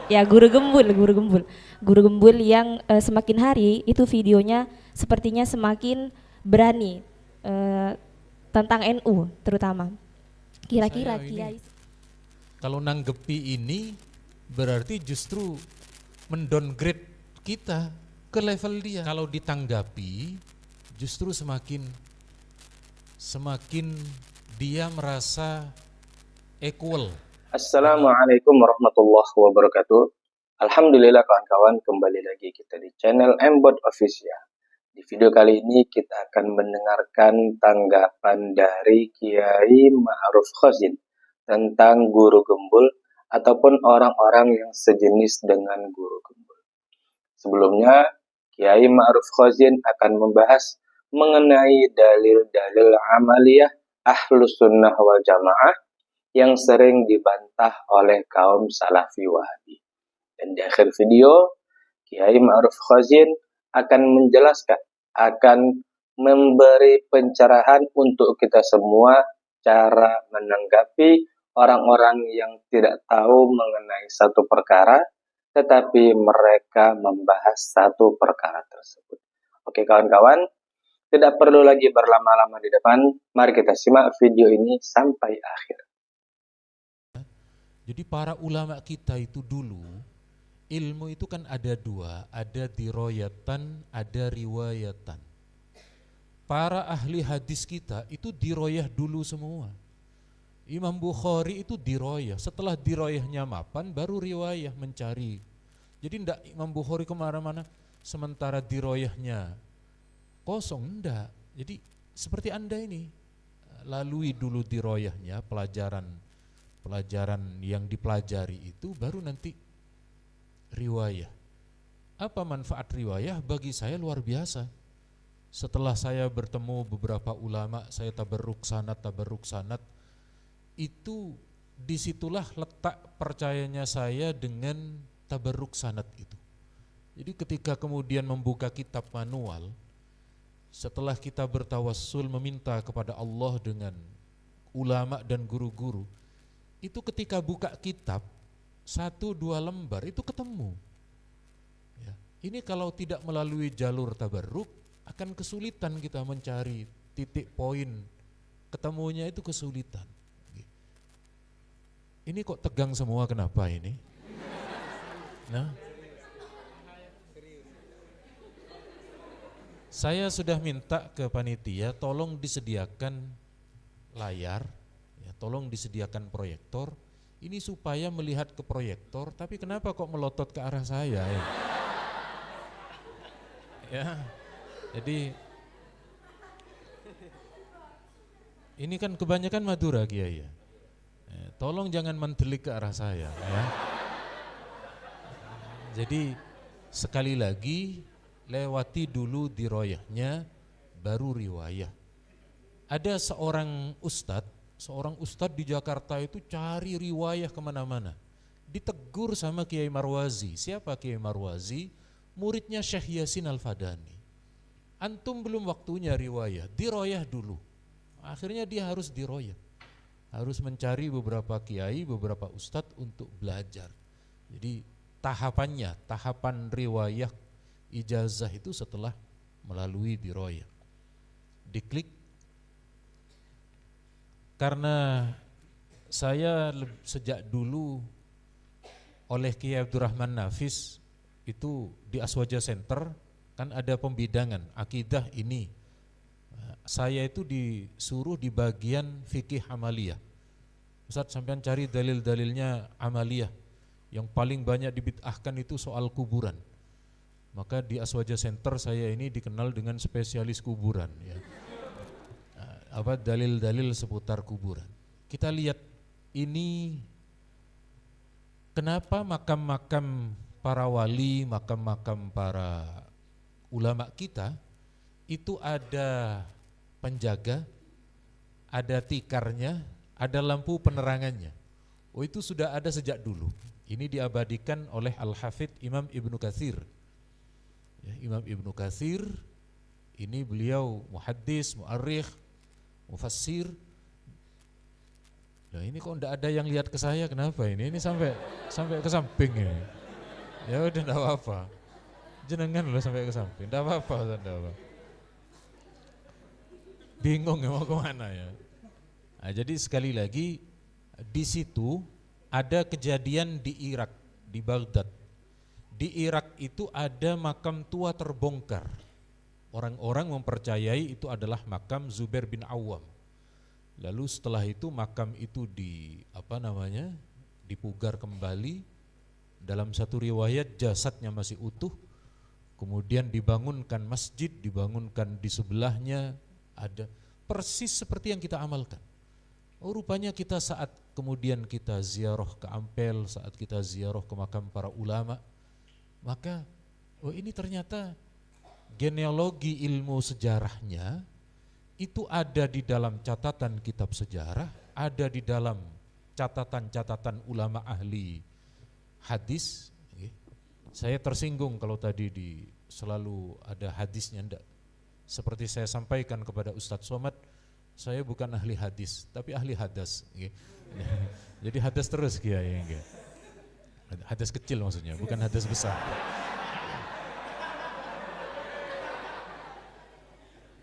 Ya, guru gembul yang semakin hari itu videonya sepertinya semakin berani eh, tentang NU terutama. Kira-kira Saya ini Kiai kalau nanggepi ini berarti justru mendowngrade kita ke level dia. Kalau ditanggapi justru semakin dia merasa equal. Assalamualaikum warahmatullahi wabarakatuh. Alhamdulillah kawan-kawan, kembali lagi kita di channel Mbot Official. Di video kali ini kita akan mendengarkan tanggapan dari Kiai Ma'ruf Khozin tentang guru gembul ataupun orang-orang yang sejenis dengan guru gembul. Sebelumnya, Kiai Ma'ruf Khozin akan membahas mengenai dalil-dalil amaliyah Ahlus Sunnah wal Jamaah yang sering dibantah oleh kaum Salafi Wahabi. Dan di akhir video, Kiai Ma'ruf Khozin akan menjelaskan, akan memberi pencerahan untuk kita semua cara menanggapi orang-orang yang tidak tahu mengenai satu perkara, tetapi mereka membahas satu perkara tersebut. Oke kawan-kawan, tidak perlu lagi berlama-lama di depan, mari kita simak video ini sampai akhir. Jadi para ulama kita itu dulu, ilmu itu kan ada dua, ada diroyatan, ada riwayatan. Para ahli hadis kita itu diroyah dulu semua. Imam Bukhari itu diroyah, setelah diroyahnya mapan baru riwayah mencari. Jadi enggak Imam Bukhari kemana-mana, sementara diroyahnya kosong, enggak. Jadi seperti Anda ini, lalui dulu diroyahnya, pelajaran yang dipelajari itu baru nanti riwayah. Apa manfaat riwayah? Bagi saya luar biasa. Setelah saya bertemu beberapa ulama, saya tabarruk sanad, itu disitulah letak percayanya saya dengan tabarruk sanad itu. Jadi ketika kemudian membuka kitab manual, setelah kita bertawassul meminta kepada Allah dengan ulama dan guru-guru, itu ketika buka kitab 1-2 lembar itu ketemu. Ya. Ini kalau tidak melalui jalur tabarruk akan kesulitan kita mencari titik poin, ketemunya itu kesulitan. Ini kok tegang semua, kenapa ini? Nah, saya sudah minta ke panitia tolong disediakan layar, ya, tolong disediakan proyektor, ini supaya melihat ke proyektor, tapi kenapa kok melotot ke arah saya ya? Ya, jadi ini kan kebanyakan Madura Kiai ya. Tolong jangan mendelik ke arah saya ya. Jadi sekali lagi lewati dulu diroyahnya baru riwayah. Ada seorang ustadz di Jakarta itu cari riwayah kemana-mana. Ditegur sama Kiai Marwazi. Siapa Kiai Marwazi? Muridnya Syekh Yasin Al-Fadani. Antum belum waktunya riwayah, diroyah dulu. Akhirnya dia harus diroyah. Harus mencari beberapa kiai, beberapa ustadz untuk belajar. Jadi tahapan riwayah ijazah itu setelah melalui diroyah. Diklik. Karena saya sejak dulu oleh Kiai Abdurrahman Nafis itu di Aswaja Center kan ada pembidangan akidah ini. Saya itu disuruh di bagian fikih amaliyah. Ustaz sampean cari dalil-dalilnya amaliyah. Yang paling banyak dibid'ahkan itu soal kuburan. Maka di Aswaja Center saya ini dikenal dengan spesialis kuburan ya. Dalil-dalil seputar kuburan. Kita lihat ini kenapa makam-makam para wali, makam-makam para ulama kita itu ada penjaga, ada tikarnya, ada lampu penerangannya. Oh itu sudah ada sejak dulu. Ini diabadikan oleh Al-Hafidh Imam Ibnu Katsir. Ya, Imam Ibnu Katsir ini beliau muhaddis, mu'arrikh, mufassir. Nah ini kok enggak ada yang lihat ke saya, kenapa ini? Ini sampai ke samping ini. Ya udah enggak apa-apa. Jenengan loh sampai ke samping. Enggak apa-apa, enggak apa. Bingung ya mau kemana ya. Nah, jadi sekali lagi di situ ada kejadian di Irak, di Baghdad. Di Irak itu ada makam tua terbongkar. Orang-orang mempercayai itu adalah makam Zubair bin Awam. Lalu setelah itu makam itu dipugar kembali. Dalam satu riwayat jasadnya masih utuh. Kemudian dibangunkan masjid, dibangunkan di sebelahnya ada persis seperti yang kita amalkan. Oh, rupanya kita saat kemudian kita ziarah ke Ampel, saat kita ziarah ke makam para ulama, maka oh ini ternyata genealogi ilmu sejarahnya itu ada di dalam catatan kitab sejarah, ada di dalam catatan-catatan ulama ahli hadis. Saya tersinggung kalau tadi selalu ada hadisnya, enggak. Seperti saya sampaikan kepada Ustadz Somad, saya bukan ahli hadis, tapi ahli hadas. Jadi hadas terus Kiai. Hadas kecil maksudnya, bukan hadas besar.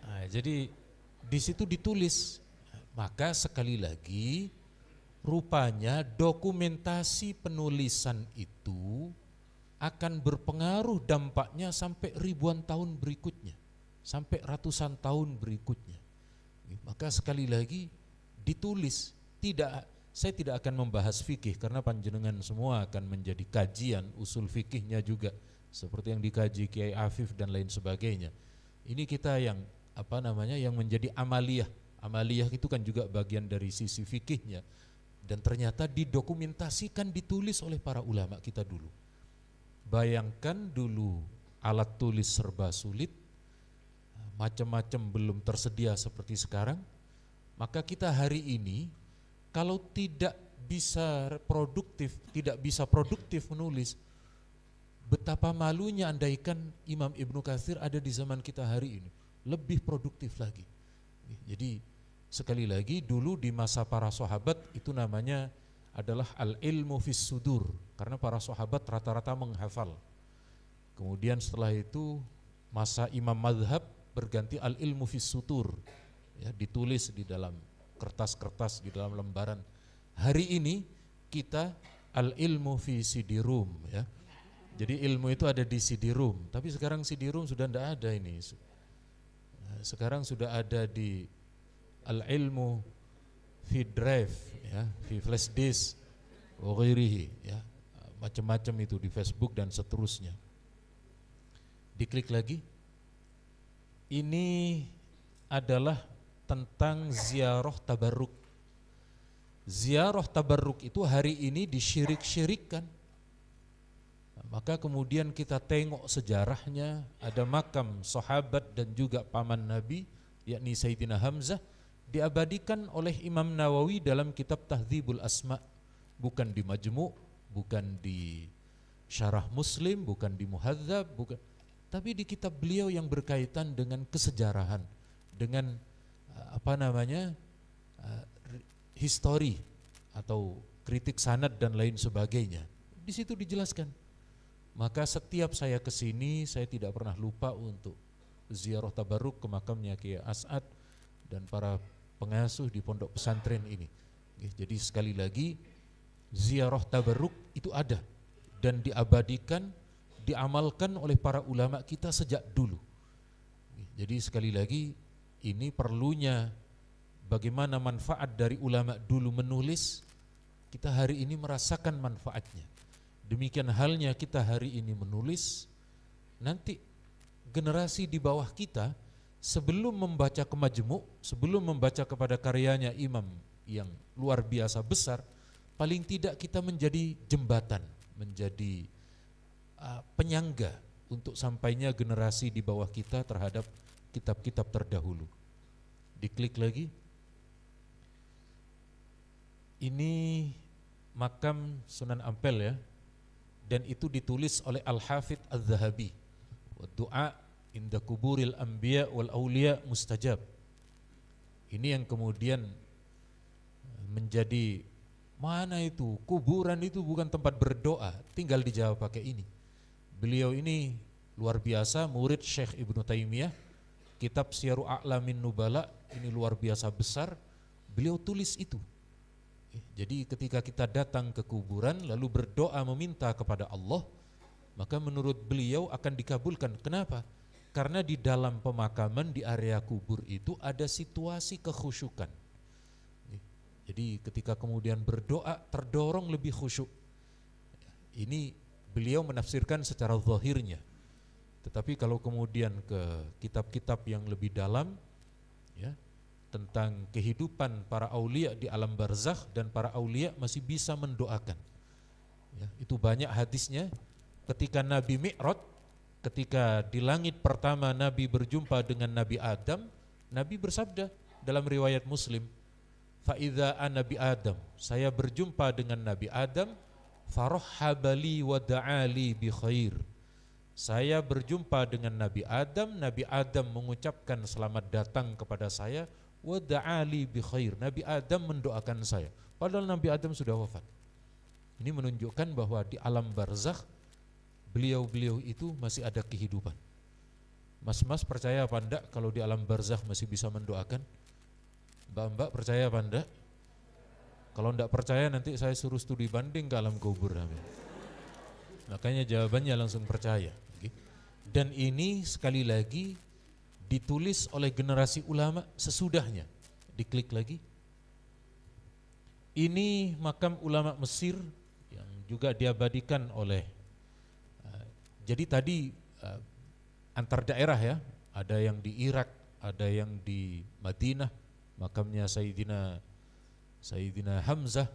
Nah, jadi di situ ditulis, maka sekali lagi rupanya dokumentasi penulisan itu akan berpengaruh dampaknya sampai ribuan tahun berikutnya, sampai ratusan tahun berikutnya. Maka sekali lagi ditulis, saya tidak akan membahas fikih karena panjenengan semua akan menjadi kajian usul fikihnya juga seperti yang dikaji Kiai Afif dan lain sebagainya. Ini kita yang yang menjadi amaliyah. Amaliyah itu kan juga bagian dari sisi fikihnya dan ternyata didokumentasikan, ditulis oleh para ulama kita dulu. Bayangkan dulu alat tulis serba sulit, macam-macam belum tersedia seperti sekarang, maka kita hari ini kalau tidak bisa produktif menulis, betapa malunya andaikan Imam Ibnu Katsir ada di zaman kita hari ini, lebih produktif lagi. Jadi sekali lagi dulu di masa para sahabat itu namanya adalah al-ilmu fis sudur, karena para sahabat rata-rata menghafal. Kemudian setelah itu masa imam madhab berganti al-ilmu fis sutur, ya, ditulis di dalam kertas-kertas, di dalam lembaran. Hari ini kita al-ilmu fi CD-ROM, ya. Jadi ilmu itu ada di CD-ROM, tapi sekarang CD-ROM sudah tidak ada ini. Sekarang sudah ada di al-ilmu fi drive, ya, fi flash disk, ya, macam-macam itu di Facebook dan seterusnya. Diklik lagi. Ini adalah tentang ziarah tabarruk. Ziarah tabarruk itu hari ini disyirik-syirikkan. Maka kemudian kita tengok sejarahnya, ada makam sahabat dan juga paman Nabi, yakni Sayyidina Hamzah, diabadikan oleh Imam Nawawi dalam kitab Tahdzibul Asma, bukan di Majmu', bukan di Syarah Muslim, bukan di Muhadzab, bukan, tapi di kitab beliau yang berkaitan dengan kesejarahan, dengan histori atau kritik sanad dan lain sebagainya. Di situ dijelaskan. Maka setiap saya kesini, saya tidak pernah lupa untuk ziarah tabarruk ke makamnya Kiai As'ad dan para pengasuh di pondok pesantren ini. Jadi sekali lagi ziarah tabarruk itu ada dan diabadikan, diamalkan oleh para ulama kita sejak dulu. Jadi sekali lagi ini perlunya bagaimana manfaat dari ulama dulu menulis, kita hari ini merasakan manfaatnya. Demikian halnya kita hari ini menulis, nanti generasi di bawah kita sebelum membaca ke Majmu', sebelum membaca kepada karyanya imam yang luar biasa besar, paling tidak kita menjadi jembatan, menjadi penyangga untuk sampainya generasi di bawah kita terhadap kitab-kitab terdahulu. Diklik lagi. Ini makam Sunan Ampel, ya. Dan itu ditulis oleh Al-Hafidh Al-Zahabi. Doa inda kuburil anbiya wal awliya mustajab. Ini yang kemudian menjadi, mana itu kuburan itu bukan tempat berdoa, tinggal dijawab pakai ini. beliau ini luar biasa, murid Syekh Ibnu Taimiyah. Kitab Syiaru A'lamin Nubala ini luar biasa besar, beliau tulis itu. Jadi ketika kita datang ke kuburan lalu berdoa meminta kepada Allah, maka menurut beliau akan dikabulkan. Kenapa? Karena di dalam pemakaman di area kubur itu ada situasi kekhusyukan. Jadi ketika kemudian berdoa terdorong lebih khusyuk. Ini beliau menafsirkan secara zahirnya. Tetapi kalau kemudian ke kitab-kitab yang lebih dalam, ya, tentang kehidupan para aulia di alam barzakh, dan para aulia masih bisa mendoakan. Ya, itu banyak hadisnya. Ketika Nabi Mi'raj, ketika di langit pertama Nabi berjumpa dengan Nabi Adam, Nabi bersabda dalam riwayat Muslim, "Fa'idha ana bi Adam," saya berjumpa dengan Nabi Adam, "farahhabali wa da'ali bi khair." Saya berjumpa dengan Nabi Adam mengucapkan selamat datang kepada saya, wa da'ali bi khair. Nabi Adam mendoakan saya, padahal Nabi Adam sudah wafat. Ini menunjukkan bahwa di alam barzakh beliau-beliau itu masih ada kehidupan. Mas-mas percaya apa enggak kalau di alam barzakh masih bisa mendoakan? Mbak-mbak percaya apa enggak? Kalau enggak percaya nanti saya suruh studi banding ke alam kubur. Makanya jawabannya langsung percaya. Dan ini sekali lagi ditulis oleh generasi ulama sesudahnya. Diklik lagi. Ini makam ulama Mesir yang juga diabadikan oleh, jadi tadi antar daerah ya, ada yang di Irak, ada yang di Madinah, makamnya Sayyidina Hamzah,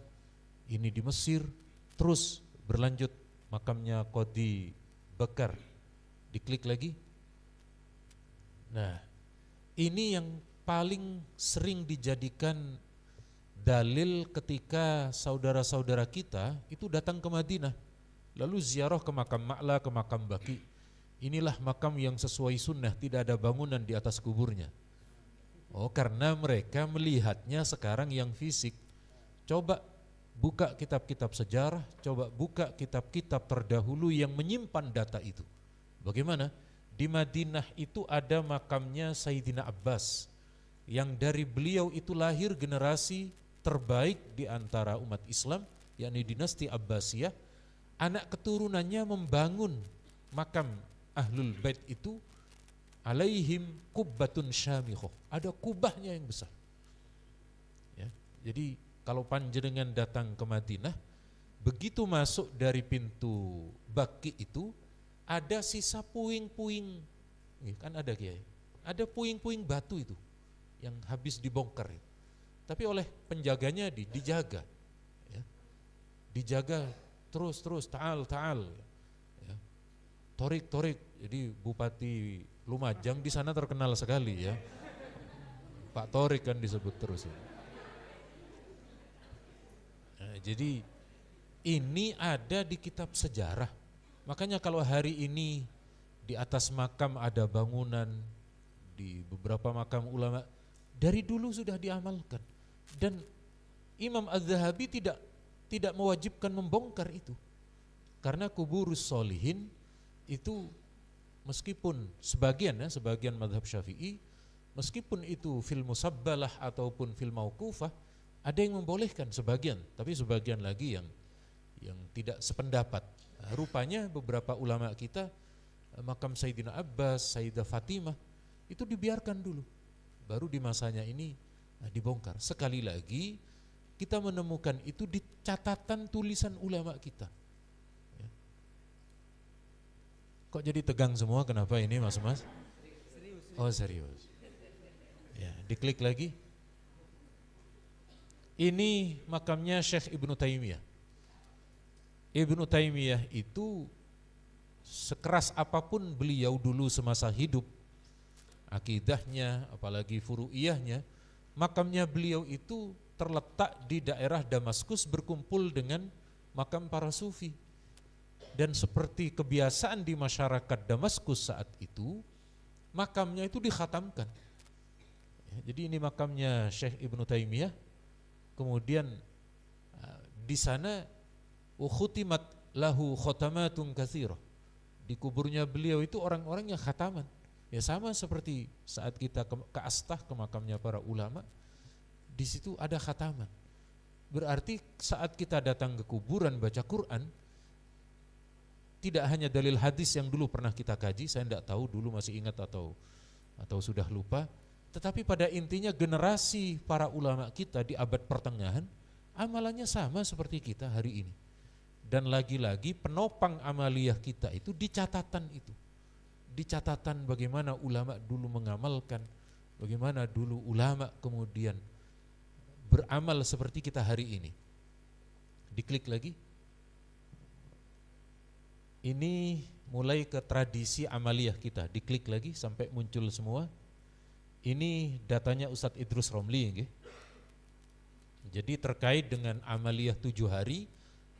ini di Mesir, terus berlanjut makamnya Qadi Bakar. Diklik lagi. Nah, ini yang paling sering dijadikan dalil ketika saudara-saudara kita itu datang ke Madinah, lalu ziarah ke makam Ma'la, ke makam Baqi. Inilah makam yang sesuai sunnah, tidak ada bangunan di atas kuburnya. Oh, karena mereka melihatnya sekarang yang fisik. Coba buka kitab-kitab sejarah, coba buka kitab-kitab terdahulu yang menyimpan data itu. Bagaimana? Di Madinah itu ada makamnya Sayyidina Abbas, yang dari beliau itu lahir generasi terbaik di antara umat Islam, yakni dinasti Abbasiyah. Anak keturunannya membangun makam Ahlul Bait itu, alaihim kubbatun syamikhoh, ada kubahnya yang besar. Ya, jadi kalau panjenengan datang ke Madinah, begitu masuk dari pintu Baqi itu, ada sisa puing-puing, kan ada kiai, ada puing-puing batu itu yang habis dibongkar, tapi oleh penjaganya dijaga, ya. Dijaga terus ta'al, ya. Torik. Jadi Bupati Lumajang di sana terkenal sekali ya, Pak Torik kan disebut terus. Ya. Nah, jadi ini ada di kitab sejarah. Makanya kalau hari ini di atas makam ada bangunan, di beberapa makam ulama, dari dulu sudah diamalkan. Dan Imam Az-Zahabi tidak mewajibkan membongkar itu. Karena kuburus solihin itu meskipun sebagian mazhab Syafi'i, meskipun itu fil musabbalah ataupun fil mauqufah, ada yang membolehkan sebagian, tapi sebagian lagi yang tidak sependapat. Nah, rupanya beberapa ulama kita, makam Sayyidina Abbas, Sayyidah Fatimah, itu dibiarkan dulu, baru di masanya ini dibongkar. Sekali lagi kita menemukan itu di catatan tulisan ulama kita. Ya. Kok jadi tegang semua, kenapa ini mas-mas? Oh serius. Ya, diklik lagi. Ini makamnya Syekh Ibnu Taimiyah. Ibnu Taimiyah itu sekeras apapun beliau dulu semasa hidup, akidahnya apalagi furu'iyahnya, makamnya beliau itu terletak di daerah Damaskus berkumpul dengan makam para sufi. Dan seperti kebiasaan di masyarakat Damaskus saat itu, makamnya itu dikhatamkan. Jadi ini makamnya Syekh Ibnu Taimiyah. Kemudian di sana ukhutimat lahu khotamatun katsirah. Di kuburnya beliau itu orang-orang yang khataman. Ya sama seperti saat kita ke Astah, ke makamnya para ulama, di situ ada khataman. Berarti saat kita datang ke kuburan baca Quran, tidak hanya dalil hadis yang dulu pernah kita kaji, saya tidak tahu dulu masih ingat atau sudah lupa, tetapi pada intinya generasi para ulama kita di abad pertengahan, amalannya sama seperti kita hari ini. Dan lagi-lagi penopang amaliyah kita itu di catatan itu. Di catatan bagaimana ulama dulu mengamalkan, bagaimana dulu ulama kemudian beramal seperti kita hari ini. Diklik lagi. Ini mulai ke tradisi amaliyah kita. Diklik lagi sampai muncul semua. Ini datanya Ustadz Idrus Romli. Jadi terkait dengan amaliyah 7 hari,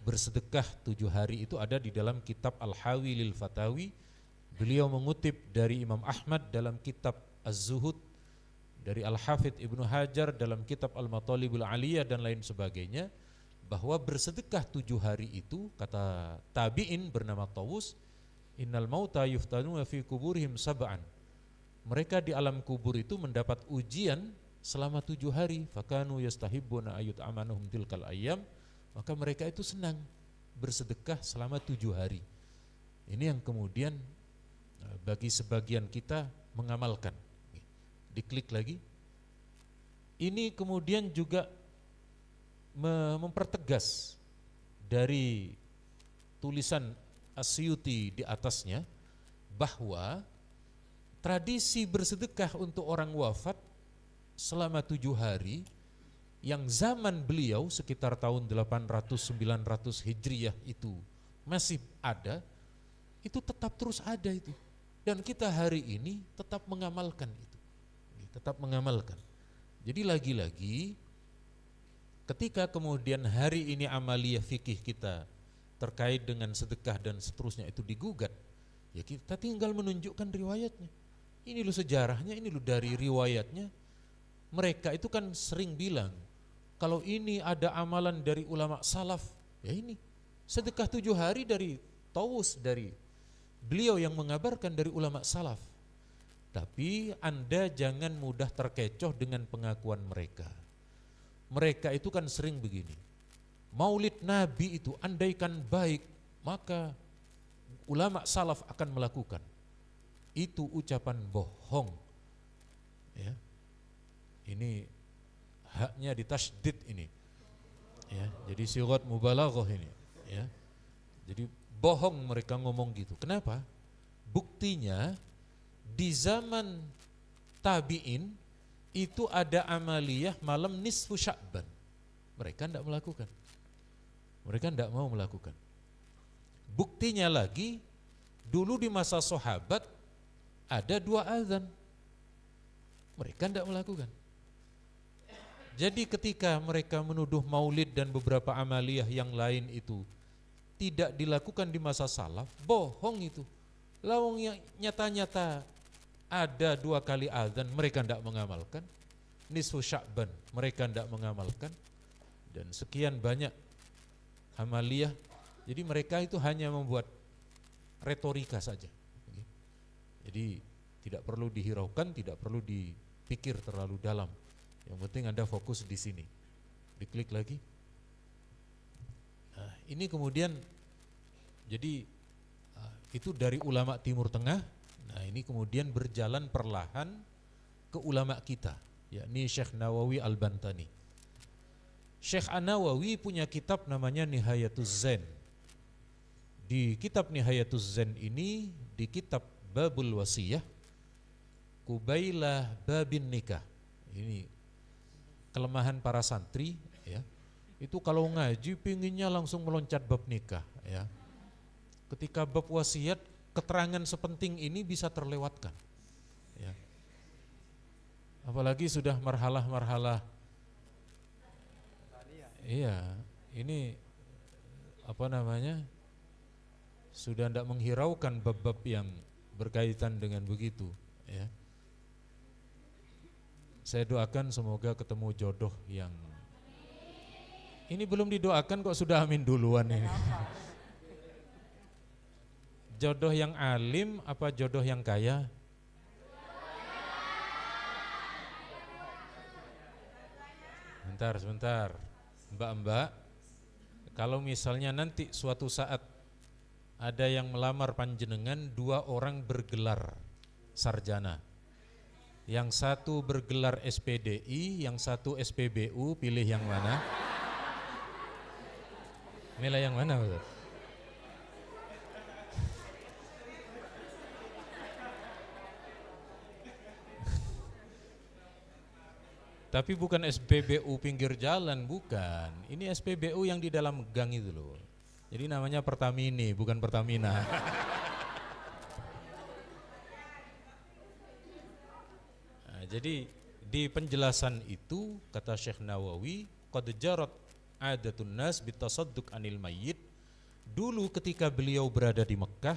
bersedekah 7 hari itu ada di dalam kitab Al-Hawi lil Fatawi. Beliau mengutip dari Imam Ahmad dalam kitab Az-Zuhud, dari Al-Hafidh Ibnu Hajar dalam kitab Al-Matalibul Aliyah dan lain sebagainya, bahwa bersedekah 7 hari itu, kata tabi'in bernama Tawus, innal mauta yuftanuna fi kuburihim sab'an. Mereka di alam kubur itu mendapat ujian selama 7 hari, fakanu yastahibbuna ayut amanuhum tilkal ayyam, maka mereka itu senang bersedekah selama 7 hari. Ini yang kemudian bagi sebagian kita mengamalkan. Diklik lagi. Ini kemudian juga mempertegas dari tulisan Asyuti di atasnya bahwa tradisi bersedekah untuk orang wafat selama 7 hari yang zaman beliau sekitar tahun 800-900 Hijriyah itu masih ada, itu tetap terus ada itu. Dan kita hari ini tetap mengamalkan itu. Tetap mengamalkan. Jadi lagi-lagi ketika kemudian hari ini amaliyah fikih kita terkait dengan sedekah dan seterusnya itu digugat, ya kita tinggal menunjukkan riwayatnya. Ini loh sejarahnya, ini loh dari riwayatnya. Mereka itu kan sering bilang, kalau ini ada amalan dari ulama salaf, ya ini sedekah 7 hari dari Tawus, dari beliau yang mengabarkan dari ulama salaf. Tapi Anda jangan mudah terkecoh dengan pengakuan mereka. Mereka itu kan sering begini, maulid Nabi itu andaikan baik, maka ulama salaf akan melakukan. Itu ucapan bohong. Ya. Ini haknya ditasydid ini. Ya, jadi sigat mubalaghah ini, ya. Jadi bohong mereka ngomong gitu. Kenapa? Buktinya di zaman tabi'in itu ada amaliyah malam nisfu Sya'ban. Mereka tidak melakukan. Mereka tidak mau melakukan. Buktinya lagi, dulu di masa sahabat ada 2 azan. Mereka tidak melakukan. Jadi ketika mereka menuduh maulid dan beberapa amaliyah yang lain itu tidak dilakukan di masa salaf, bohong itu. Lawang yang nyata-nyata ada 2 kali azan, mereka tidak mengamalkan. Nisfu Sya'ban, mereka tidak mengamalkan. Dan sekian banyak amaliyah. Jadi mereka itu hanya membuat retorika saja. Jadi tidak perlu dihiraukan, tidak perlu dipikir terlalu dalam. Yang penting Anda fokus di sini. Diklik lagi. Nah, ini kemudian jadi itu dari ulama Timur Tengah. Nah, ini kemudian berjalan perlahan ke ulama kita, yakni Syekh Nawawi Al-Bantani. Syekh An-Nawawi punya kitab namanya Nihayatuz Zain. Di kitab Nihayatuz Zain ini, di kitab Babul Wasiyah, Kubailah Babin Nikah. Ini kelemahan para santri, ya. Itu kalau ngaji pinginnya langsung meloncat bab nikah, ya. Ketika bab wasiat, keterangan sepenting ini bisa terlewatkan, ya. Apalagi sudah marhalah-marhalah. Iya, ini apa namanya? Sudah tidak menghiraukan bab-bab yang berkaitan dengan begitu, ya. Saya doakan semoga ketemu jodoh yang ini belum didoakan kok sudah amin duluan ini. Jodoh yang alim apa jodoh yang kaya? Sebentar. Mbak-mbak, kalau misalnya nanti suatu saat ada yang melamar panjenengan, 2 orang bergelar sarjana. Yang satu bergelar SPDI, yang satu SPBU, pilih yang mana? Milih yang mana, Ustaz? Tapi bukan SPBU pinggir jalan, bukan. Ini SPBU yang di dalam gang itu loh. Jadi namanya Pertamini, bukan Pertamina. Nah, jadi di penjelasan itu kata Syekh Nawawi, qad jarat adatun nas bitasadduq anil mayyit. Dulu ketika beliau berada di Mekah,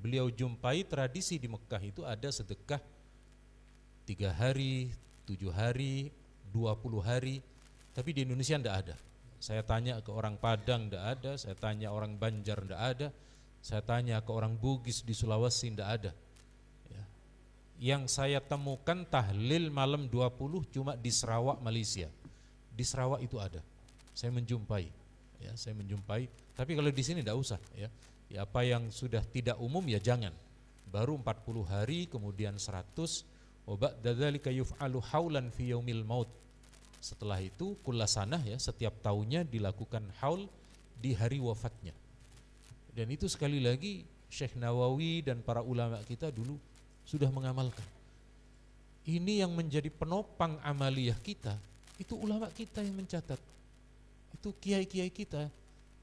beliau jumpai tradisi di Mekah itu ada sedekah 3 hari, 7 hari, 20 hari, tapi di Indonesia tidak ada. Saya tanya ke orang Padang tidak ada, saya tanya orang Banjar tidak ada, saya tanya ke orang Bugis di Sulawesi tidak ada. Ya. Yang saya temukan tahlil malam 20 cuma di Sarawak, Malaysia. Di Sarawak itu ada, saya menjumpai. Ya, saya menjumpai, tapi kalau di sini tidak usah. Ya, apa yang sudah tidak umum ya jangan. Baru 40 hari, kemudian 100. Wa ba'dadzalika yuf'alu haulan fi yaumil maut. Setelah itu kullasanah ya, setiap tahunnya dilakukan haul di hari wafatnya. Dan itu sekali lagi Syekh Nawawi dan para ulama kita dulu sudah mengamalkan. Ini yang menjadi penopang amaliyah kita, itu ulama kita yang mencatat. Itu kiai-kiai kita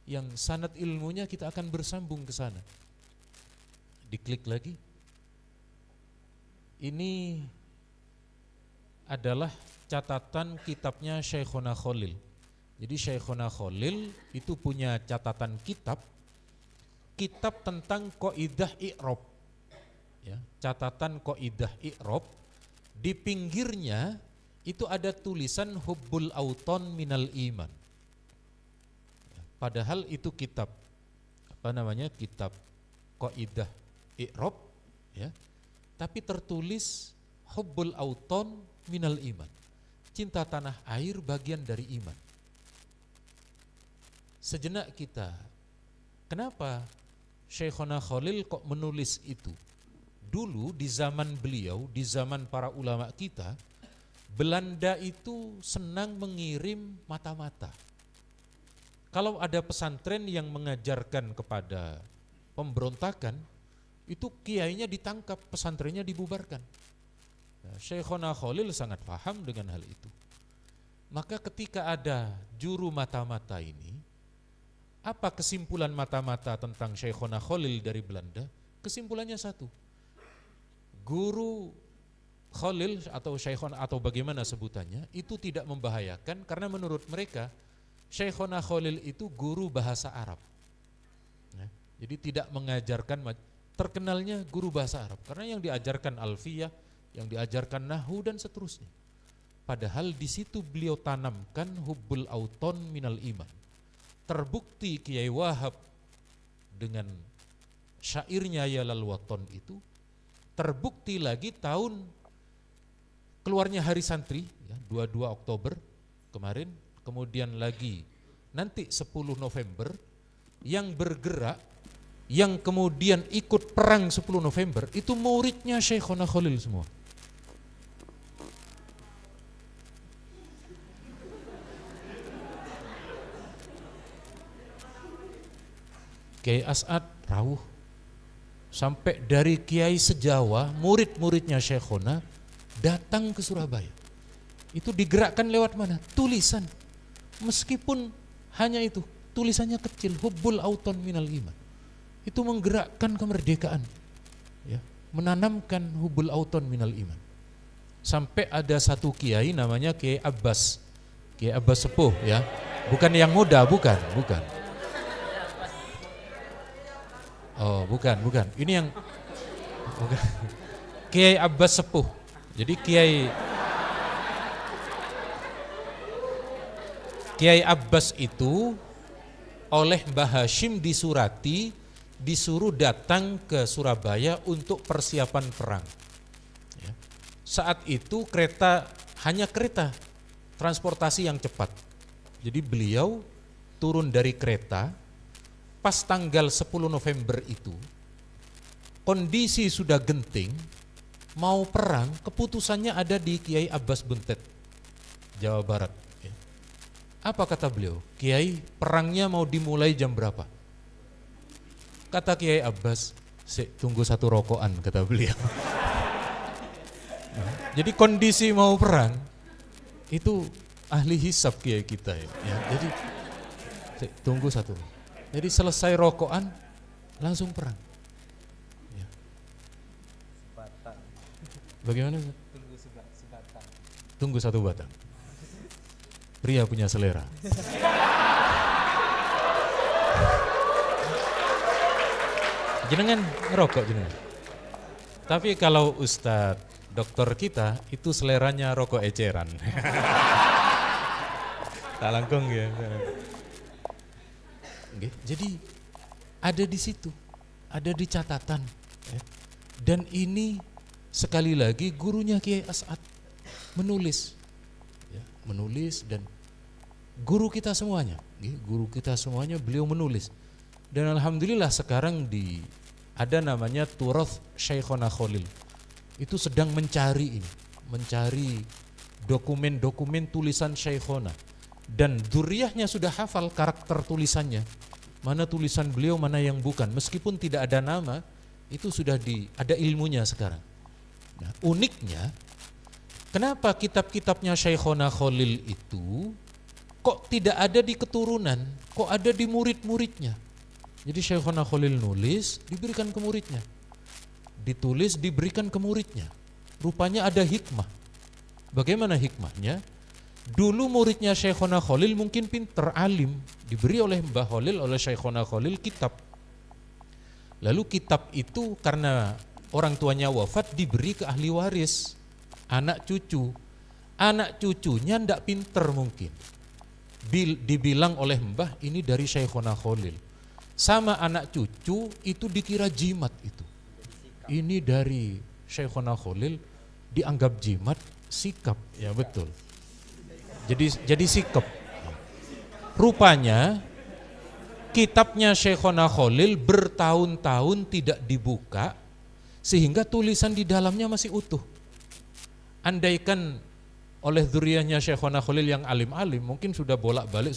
yang sanad ilmunya kita akan bersambung ke sana. Diklik lagi. Ini adalah catatan kitabnya Syekhona Khalil. Jadi Syekhona Khalil itu punya catatan kitab tentang qaidah i'rab. Ya, catatan qaidah i'rab, di pinggirnya itu ada tulisan hubbul auton minal iman. Ya, padahal itu kitab kitab qaidah i'rab ya. Tapi tertulis hubbul auton minal iman. Cinta tanah air bagian dari iman. Sejenak kita, kenapa Syekhona Khalil kok menulis itu? Dulu di zaman beliau, di zaman para ulama kita, Belanda itu senang mengirim mata-mata. Kalau ada pesantren yang mengajarkan kepada pemberontakan, itu kiainya ditangkap, pesantrennya dibubarkan. Syekhona Khalil sangat paham dengan hal itu. Maka ketika ada juru mata-mata ini, apa kesimpulan mata-mata tentang Syekhona Khalil dari Belanda? Kesimpulannya satu, guru Khalil atau Syekhona atau bagaimana sebutannya itu tidak membahayakan, karena menurut mereka Syekhona Khalil itu guru bahasa Arab. Nah, jadi tidak mengajarkan, terkenalnya guru bahasa Arab karena yang diajarkan alfiyah, yang diajarkan nahwu dan seterusnya. Padahal di situ beliau tanamkan hubbul auton minal iman. Terbukti Kiai Wahab dengan syairnya ya lal waton itu, terbukti lagi tahun keluarnya Hari Santri ya, 22 Oktober kemarin, kemudian lagi nanti 10 November yang bergerak, yang kemudian ikut perang 10 November itu muridnya Syekhona Khalil semua. Kiai As'ad rawuh, sampai dari kiai sejawa, murid-muridnya Syekhona datang ke Surabaya. Itu digerakkan lewat mana? Tulisan. Meskipun hanya itu, tulisannya kecil, hubbul auton minal iman. Itu menggerakkan kemerdekaan, ya, menanamkan hubbul auton minal iman. Sampai ada satu kiai namanya Kiai Abbas Sepuh ya, bukan yang muda, bukan. Oh, bukan. Ini yang bukan. Kiai Abbas Sepuh. Jadi Kiai Abbas itu oleh Mbah Hashim disurati disuruh datang ke Surabaya untuk persiapan perang. Ya. Saat itu hanya kereta transportasi yang cepat. Jadi beliau turun dari kereta pas tanggal 10 November itu, kondisi sudah genting, mau perang, keputusannya ada di Kiai Abbas Buntet, Jawa Barat. Ya. Apa kata beliau? Kiai, perangnya mau dimulai jam berapa? Kata Kiai Abbas, tunggu satu rokokan, kata beliau. Jadi kondisi mau perang, itu ahli hisab Kiai kita. Ya. Jadi tunggu satu. Jadi selesai rokokan, langsung perang. Ya. Bagaimana? Tunggu satu batang. Pria punya selera. Jenengan ngerokok jenengan. Tapi kalau Ustadz dokter kita itu seleranya rokok eceran. Tak langkung ya. Jadi ada di situ, ada di catatan. Ya. Dan ini sekali lagi gurunya Kiai As'ad menulis, ya, menulis dan guru kita semuanya beliau menulis. Dan alhamdulillah sekarang ada namanya Turath Syekhona Khalil. Itu sedang mencari dokumen-dokumen tulisan Syekhona. Dan dzurriyyahnya sudah hafal karakter tulisannya. Mana tulisan beliau, mana yang bukan. Meskipun tidak ada nama, itu sudah ada ilmunya sekarang. Nah, uniknya, kenapa kitab-kitabnya Syekhona Khalil itu kok tidak ada di keturunan, kok ada di murid-muridnya. Jadi Syekhona Khalil nulis, diberikan ke muridnya. Ditulis, diberikan ke muridnya. Rupanya ada hikmah. Bagaimana hikmahnya? Dulu muridnya Syekhona Khalil mungkin pinter, alim, diberi oleh Mbah Khalil, oleh Syekhona Khalil kitab. Lalu kitab itu karena orang tuanya wafat diberi ke ahli waris, anak cucu. Anak cucunya ndak pinter mungkin. Dibilang oleh Mbah ini dari Syekhona Khalil. Sama anak cucu itu dikira jimat itu. Ini dari Syekhona Khalil, dianggap jimat, sikap, ya betul. Jadi sikap. Rupanya kitabnya Syekhona Khalil bertahun-tahun tidak dibuka sehingga tulisan di dalamnya masih utuh. Andaikan oleh dzurriyyahnya Syekhona Khalil yang alim-alim mungkin sudah bolak-balik,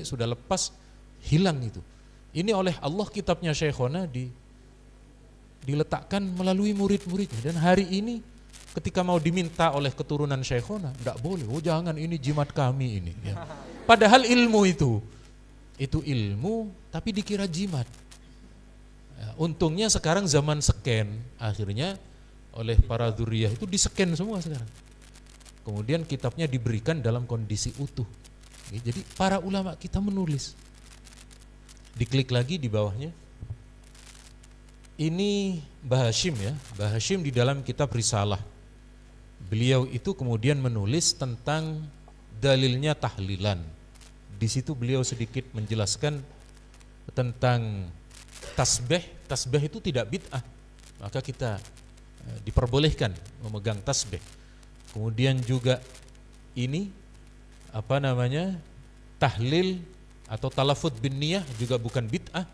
sudah lepas, hilang itu. Ini oleh Allah kitabnya Syekhona diletakkan melalui murid-muridnya. Dan hari ini ketika mau diminta oleh keturunan Syekhona, tidak boleh, oh jangan, ini jimat kami ini. Ya. Padahal ilmu itu ilmu tapi dikira jimat. Ya, untungnya sekarang zaman scan, akhirnya oleh para dzurriyyah itu di-scan semua sekarang. Kemudian kitabnya diberikan dalam kondisi utuh. Ya, jadi para ulama kita menulis. Diklik lagi di bawahnya. Ini Mbah Hashim ya, Mbah Hashim di dalam kitab Risalah. Beliau itu kemudian menulis tentang dalilnya tahlilan. Di situ beliau sedikit menjelaskan tentang tasbih. Tasbih itu tidak bid'ah, maka kita diperbolehkan memegang tasbih. Kemudian juga ini tahlil atau talafut bin niyah juga bukan bid'ah.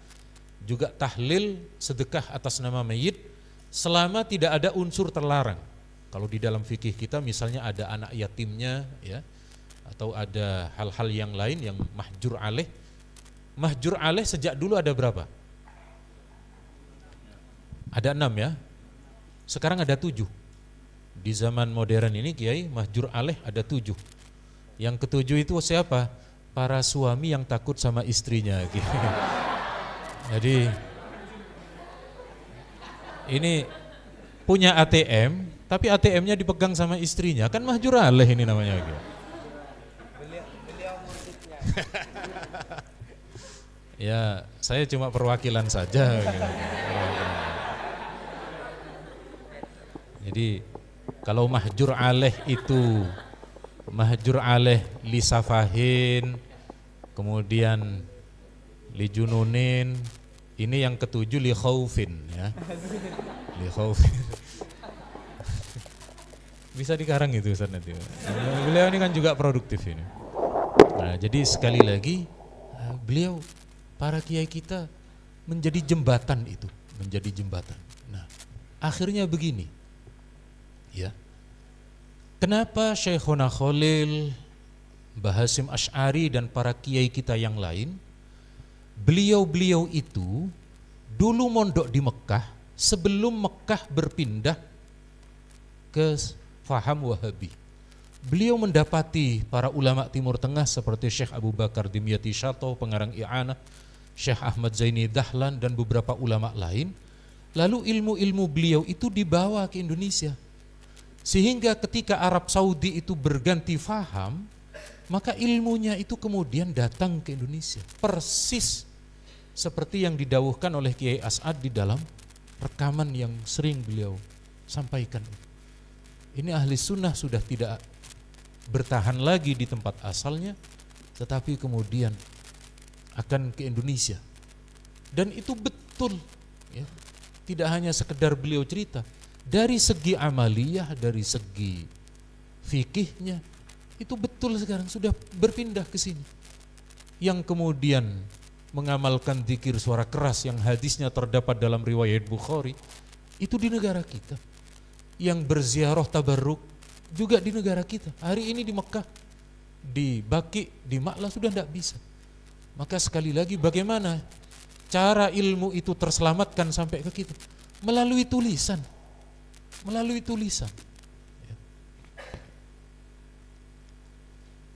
Juga tahlil sedekah atas nama mayit selama tidak ada unsur terlarang. Kalau di dalam fikih kita misalnya ada anak yatimnya ya, atau ada hal-hal yang lain yang mahjur alaih. Mahjur alaih sejak dulu ada berapa? Ada 6 ya. Sekarang ada 7. Di zaman modern ini Kiai, mahjur alaih ada 7. Yang ke-7 itu siapa? Para suami yang takut sama istrinya. Jadi ini punya ATM, tapi ATM-nya dipegang sama istrinya, kan mahjur alaih ini namanya. Beliau muridnya. Ya, saya cuma perwakilan saja. Jadi kalau mahjur alaih itu mahjur alaih li safahin, kemudian li jununin, Ini yang ketujuh li khaufin ya. Li khaufin. Bisa dikarang itu Ustaz nanti. Beliau ini kan juga produktif ini. Nah, jadi sekali lagi beliau, para kiai kita menjadi jembatan itu, menjadi jembatan. Nah, akhirnya begini. Ya. Kenapa Syekhona Khalil, Mbah Hasyim Asy'ari dan para kiai kita yang lain, beliau-beliau itu dulu mondok di Mekah sebelum Mekah berpindah ke faham Wahabi. Beliau mendapati para ulama Timur Tengah seperti Syekh Abu Bakar Dimyati Syato, pengarang I'anah, Syekh Ahmad Zaini Dahlan dan beberapa ulama lain. Lalu ilmu-ilmu beliau itu dibawa ke Indonesia. Sehingga ketika Arab Saudi itu berganti faham, maka ilmunya itu kemudian datang ke Indonesia. Persis seperti yang didawuhkan oleh Kiai As'ad di dalam rekaman yang sering beliau sampaikan. Ini ahli sunnah sudah tidak bertahan lagi di tempat asalnya, tetapi kemudian akan ke Indonesia. Dan itu betul, ya. Tidak hanya sekedar beliau cerita, dari segi amaliyah, dari segi fikihnya, itu betul sekarang sudah berpindah ke sini. Yang kemudian mengamalkan zikir suara keras yang hadisnya terdapat dalam riwayat Bukhari, itu di negara kita. Yang berziarah tabarruk juga di negara kita. Hari ini di Mekah, di Baqi, di Ma'la sudah tidak bisa. Maka sekali lagi bagaimana cara ilmu itu terselamatkan sampai ke kita? Melalui tulisan. Melalui tulisan.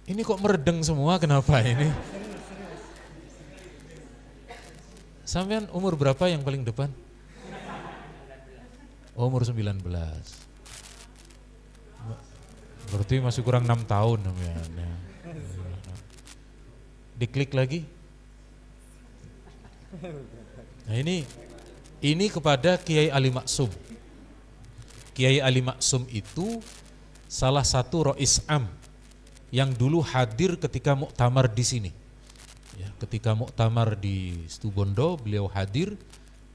Ini kok meredeng semua, kenapa ini? Sampean umur berapa yang paling depan? Umur 19. Berarti masih kurang 6 tahun. Diklik lagi. Nah ini kepada Kiai Ali Maksum. Kiai Ali Maksum itu salah satu Rois Am yang dulu hadir ketika muktamar di sini. Ya, ketika muktamar di Situbondo beliau hadir,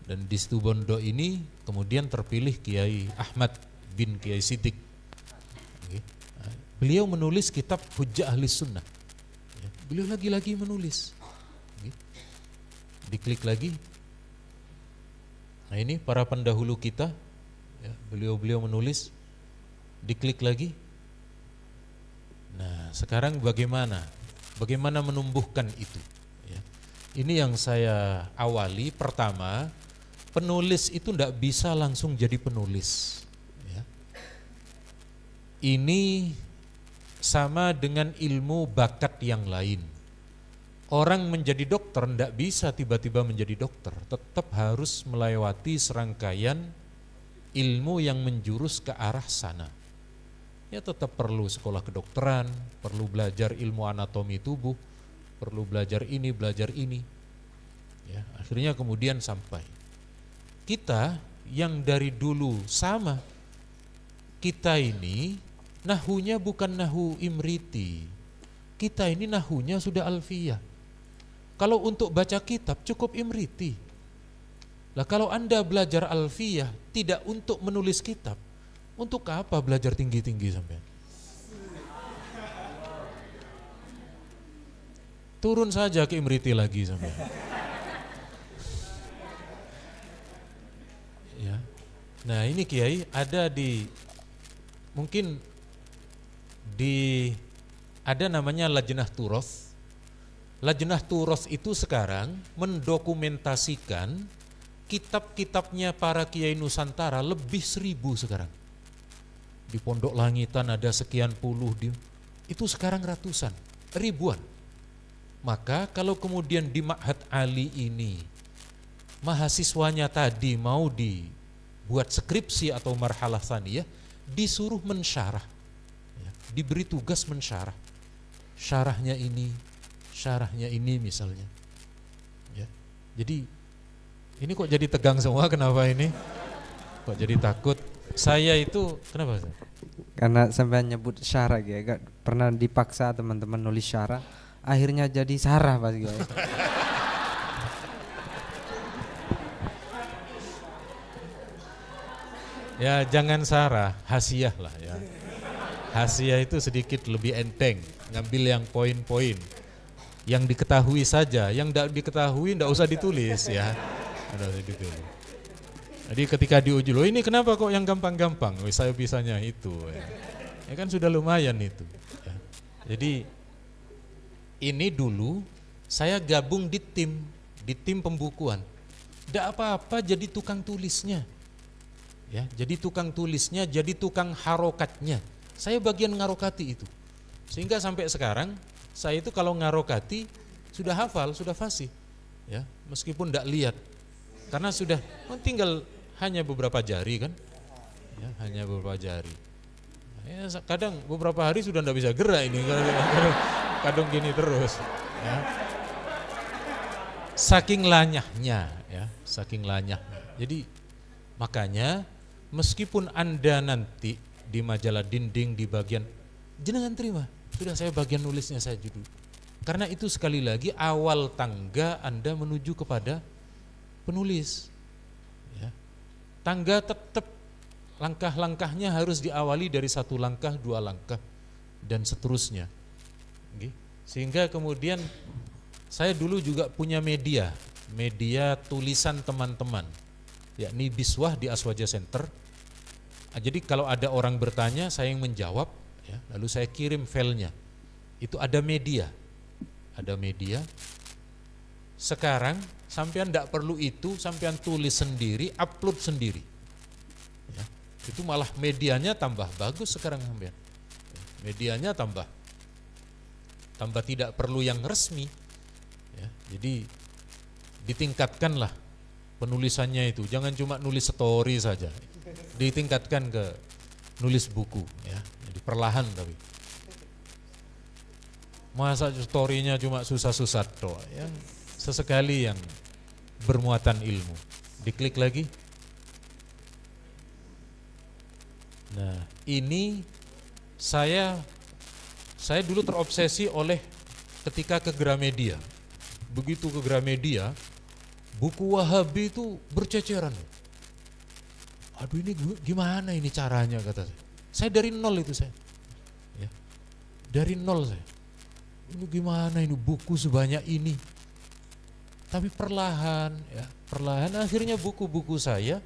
dan di Situbondo ini kemudian terpilih Kiai Ahmad bin Kiai Siddiq. Beliau menulis kitab Hujjah Ahli Sunnah. Ya, beliau lagi-lagi menulis. Diklik lagi. Nah ini para pendahulu kita, ya, beliau-beliau menulis. Diklik lagi. Nah sekarang bagaimana? Bagaimana menumbuhkan itu? Ya. Ini yang saya awali. Pertama, penulis itu tidak bisa langsung jadi penulis. Ya. Ini sama dengan ilmu bakat yang lain. Orang menjadi dokter tidak bisa tiba-tiba menjadi dokter. Tetap harus melewati serangkaian ilmu yang menjurus ke arah sana. Ya tetap perlu sekolah kedokteran, perlu belajar ilmu anatomi tubuh, perlu belajar ini, belajar ini. Ya, akhirnya kemudian sampai. Kita yang dari dulu sama, kita ini nahunya bukan nahu imriti, kita ini nahunya sudah alfiyah. Kalau untuk baca kitab cukup imriti. Lah kalau Anda belajar alfiyah tidak untuk menulis kitab, untuk apa belajar tinggi-tinggi sampai? Turun saja ke imriti lagi sampai. Ya. Nah ini Kiai ada di, mungkin di, ada namanya Lajnah Turoth. Lajnah Turoth itu sekarang mendokumentasikan kitab-kitabnya para Kiai Nusantara lebih 1000 sekarang. Di Pondok Langitan ada sekian puluh, itu sekarang ratusan, ribuan. Maka kalau kemudian di Ma'had Ali ini mahasiswanya tadi mau dibuat skripsi atau marhalah tsaniyah, disuruh mensyarah, ya, diberi tugas mensyarah, syarahnya ini misalnya. Ya. Jadi ini kok jadi tegang semua, kenapa ini? Kok jadi takut? Saya itu kenapa? Karena sampai nyebut syarah ya, pernah dipaksa teman-teman nulis syarah, akhirnya jadi sarah pas gitu. Ya jangan sarah, hasiah lah ya. Hasiah itu sedikit lebih enteng, ngambil yang poin-poin. Yang diketahui saja, yang tidak diketahui tidak usah ditulis ya. Tidak usah ditulis. Jadi ketika diuji, loh ini kenapa kok yang gampang-gampang? Saya bisanya itu. Ya kan sudah lumayan itu. Ya. Jadi ini dulu saya gabung di tim pembukuan. Tidak apa-apa jadi tukang tulisnya. Ya, jadi tukang tulisnya, jadi tukang harokatnya. Saya bagian ngarokati itu. Sehingga sampai sekarang saya itu kalau ngarokati sudah hafal, sudah fasih. Ya, meskipun tidak lihat. Karena sudah tinggal hanya beberapa jari kan. Ya, hanya beberapa jari. Ya, kadang beberapa hari sudah tidak bisa gerak ini. Kadang gini terus. Ya. Saking lanyahnya ya, saking lanyahnya. Jadi makanya meskipun Anda nanti di majalah dinding di bagian jenengan terima, sudah saya bagian nulisnya saya judul. Karena itu sekali lagi awal tangga Anda menuju kepada penulis. Ya. Tangga tetap langkah-langkahnya harus diawali dari 1 langkah, 2 langkah dan seterusnya. Sehingga kemudian saya dulu juga punya media tulisan teman-teman, yakni Biswah di Aswaja Center. Jadi kalau ada orang bertanya, saya yang menjawab, ya, lalu saya kirim filenya. Itu ada media. Sekarang sampean tidak perlu itu, sampean tulis sendiri, upload sendiri. Ya, itu malah medianya tambah bagus sekarang sampean. Medianya tambah tidak perlu yang resmi. Ya, jadi ditingkatkanlah penulisannya itu, jangan cuma nulis story saja, ditingkatkan ke nulis buku ya, jadi perlahan tapi. Masa story-nya cuma susah-susah toh ya, sesekali yang bermuatan ilmu. Diklik lagi. Nah, ini saya dulu terobsesi oleh ketika ke Gramedia. Begitu ke Gramedia, buku Wahabi itu berceceran. Aduh ini gimana ini caranya kata saya. Saya dari nol itu saya. Ya. Dari nol saya. Ini gimana ini buku sebanyak ini. Tapi perlahan akhirnya buku-buku saya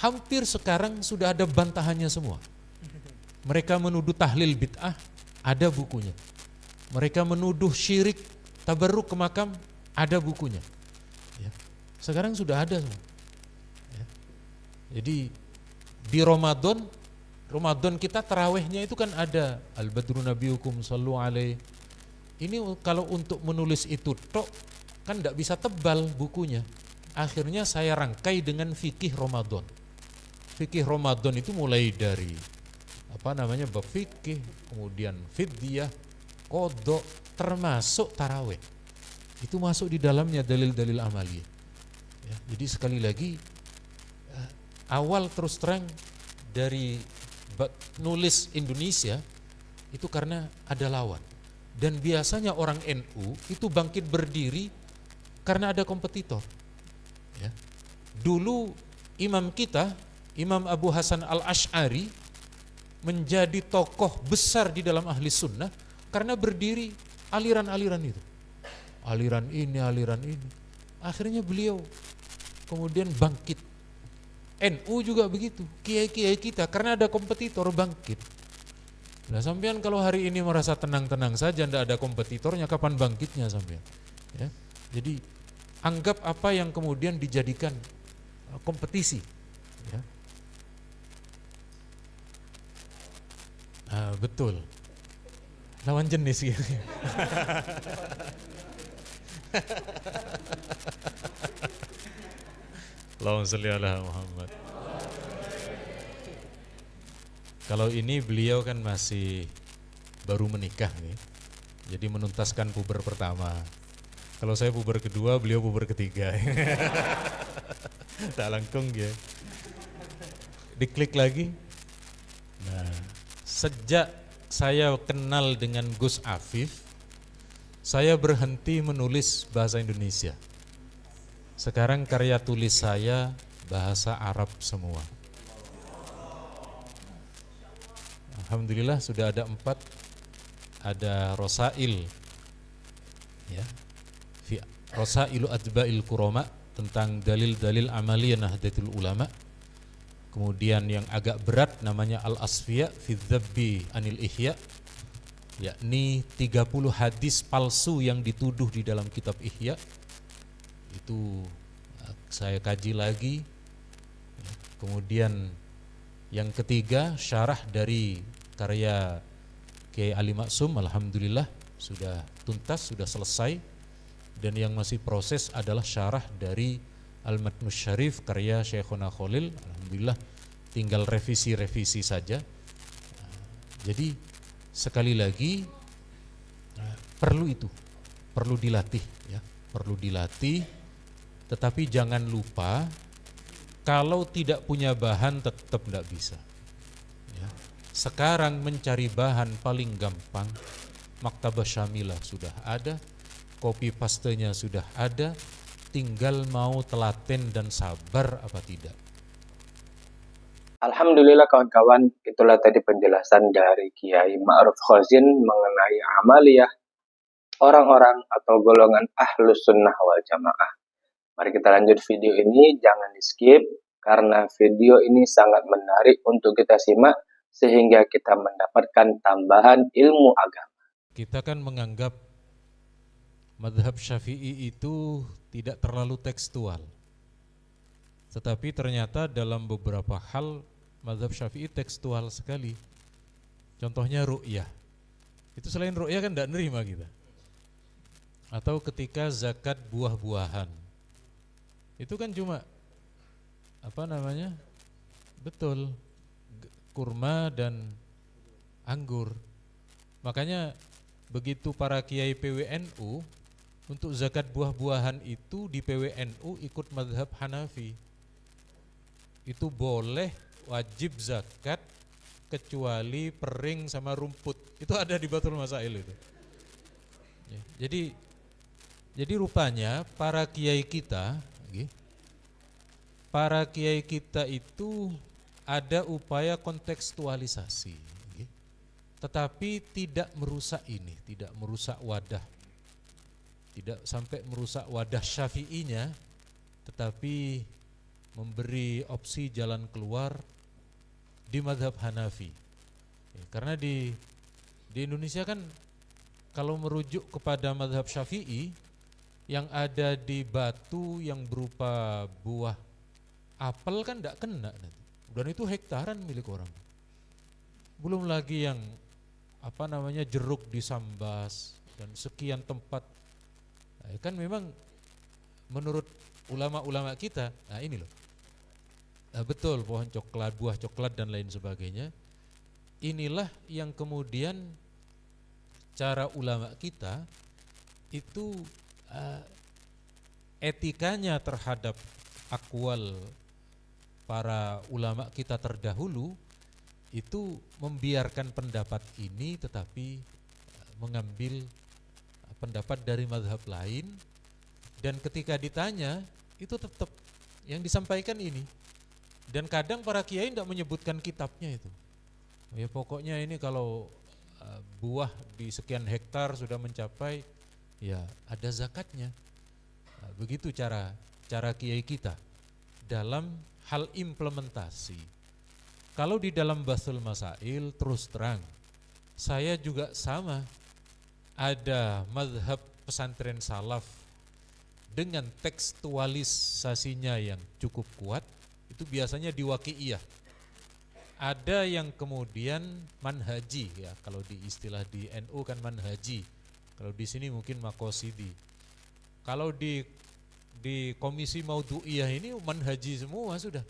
hampir sekarang sudah ada bantahannya semua. Mereka menuduh tahlil bid'ah, ada bukunya. Mereka menuduh syirik, tabarruk ke makam, ada bukunya. Ya. Sekarang sudah ada semua. Ya. Jadi di Ramadan kita tarawehnya itu kan ada Al-Badru Nabiyukum sallu alaih. Ini kalau untuk menulis itu tok kan tidak bisa tebal bukunya. Akhirnya saya rangkai dengan fikih Ramadan. Fikih Ramadan itu mulai dari bab fikih, kemudian fidyah, qadha, termasuk taraweh. Itu masuk di dalamnya dalil-dalil amaliyah. Ya, jadi sekali lagi awal terus terang dari nulis Indonesia itu karena ada lawan. Dan biasanya orang NU itu bangkit berdiri karena ada kompetitor. Ya. Dulu imam kita, Imam Abu Hasan Al-Asy'ari menjadi tokoh besar di dalam ahli sunnah karena berdiri aliran-aliran itu. Aliran ini. Akhirnya beliau kemudian bangkit. NU juga begitu, kiai-kiai kita karena ada kompetitor bangkit. Nah sampean kalau hari ini merasa tenang-tenang saja, tidak ada kompetitornya, kapan bangkitnya sampean? Ya, jadi anggap apa yang kemudian dijadikan kompetisi. Ya. Betul, lawan jenis gitu. Allahumma sholli ala Muhammad. Kalau ini beliau kan masih baru menikah nih, jadi menuntaskan puber pertama. Kalau saya puber kedua, beliau puber ketiga. Tak langkung ya. Diklik lagi. Nah, sejak saya kenal dengan Gus Afif, saya berhenti menulis bahasa Indonesia. Sekarang karya tulis saya bahasa Arab semua. Alhamdulillah sudah ada 4. Ada Rosail, ya, Rosailu Atba'il Kurama, tentang dalil-dalil amaliyah Nahdlatul Ulama. Kemudian yang agak berat namanya Al-Asfiya fi Dzabbi Anil Ihya, yakni 30 hadis palsu yang dituduh di dalam kitab Ihya. Itu saya kaji lagi. Kemudian yang ketiga, syarah dari karya Kiai Ali Maksum, alhamdulillah sudah tuntas, sudah selesai. Dan yang masih proses adalah syarah dari Al-Matnus Syarif karya Syekhuna Khalil, alhamdulillah tinggal revisi-revisi saja. Jadi sekali lagi perlu itu, perlu dilatih ya, perlu dilatih. Tetapi jangan lupa, kalau tidak punya bahan tetap tidak bisa. Ya. Sekarang mencari bahan paling gampang, Maktabah Syamilah sudah ada, copy pastenya sudah ada, tinggal mau telaten dan sabar apa tidak. Alhamdulillah kawan-kawan, itulah tadi penjelasan dari Kiai Ma'ruf Khazin mengenai amaliyah orang-orang atau golongan Ahlus Sunnah wal Jamaah. Mari kita lanjut video ini, jangan di skip karena video ini sangat menarik untuk kita simak sehingga kita mendapatkan tambahan ilmu agama. Kita kan menganggap mazhab Syafi'i itu tidak terlalu tekstual. Tetapi ternyata dalam beberapa hal mazhab Syafi'i tekstual sekali. Contohnya ru'yah. Itu selain ru'yah kan tidak nerima kita. Atau ketika zakat buah-buahan. Itu kan cuma betul, kurma dan anggur. Makanya begitu para kiai PWNU untuk zakat buah-buahan itu di PWNU ikut mazhab Hanafi. Itu boleh wajib zakat kecuali pering sama rumput. Itu ada di Bathul Masail itu. Ya, jadi rupanya para kiai kita itu ada upaya kontekstualisasi, tetapi tidak merusak ini, tidak merusak wadah, tidak sampai merusak wadah Syafi'inya, tetapi memberi opsi jalan keluar di mazhab Hanafi. Karena di Indonesia kan kalau merujuk kepada mazhab Syafi'i, yang ada di batu yang berupa buah apel kan tidak kena nanti. Dan itu hektaran milik orang. Belum lagi yang jeruk di Sambas dan sekian tempat. Nah, kan memang menurut ulama-ulama kita, nah ini loh. Nah, betul pohon coklat, buah coklat dan lain sebagainya. Inilah yang kemudian cara ulama kita itu etikanya terhadap akwal para ulama kita terdahulu itu membiarkan pendapat ini tetapi mengambil pendapat dari mazhab lain, dan ketika ditanya itu tetap yang disampaikan ini. Dan kadang para kiai tidak menyebutkan kitabnya itu. Ya pokoknya ini kalau buah di sekian hektar sudah mencapai, ya ada zakatnya. Begitu cara kiai kita dalam hal implementasi. Kalau di dalam Bathul Masail terus terang, saya juga sama. Ada mazhab pesantren salaf dengan tekstualisasinya yang cukup kuat, itu biasanya di Waqi'iyah. Ada yang kemudian manhaji, ya kalau di istilah di NU kan manhaji. Kalau di sini mungkin maqasidi. Kalau di komisi Maudhu'iyah ini manhaji semua sudah.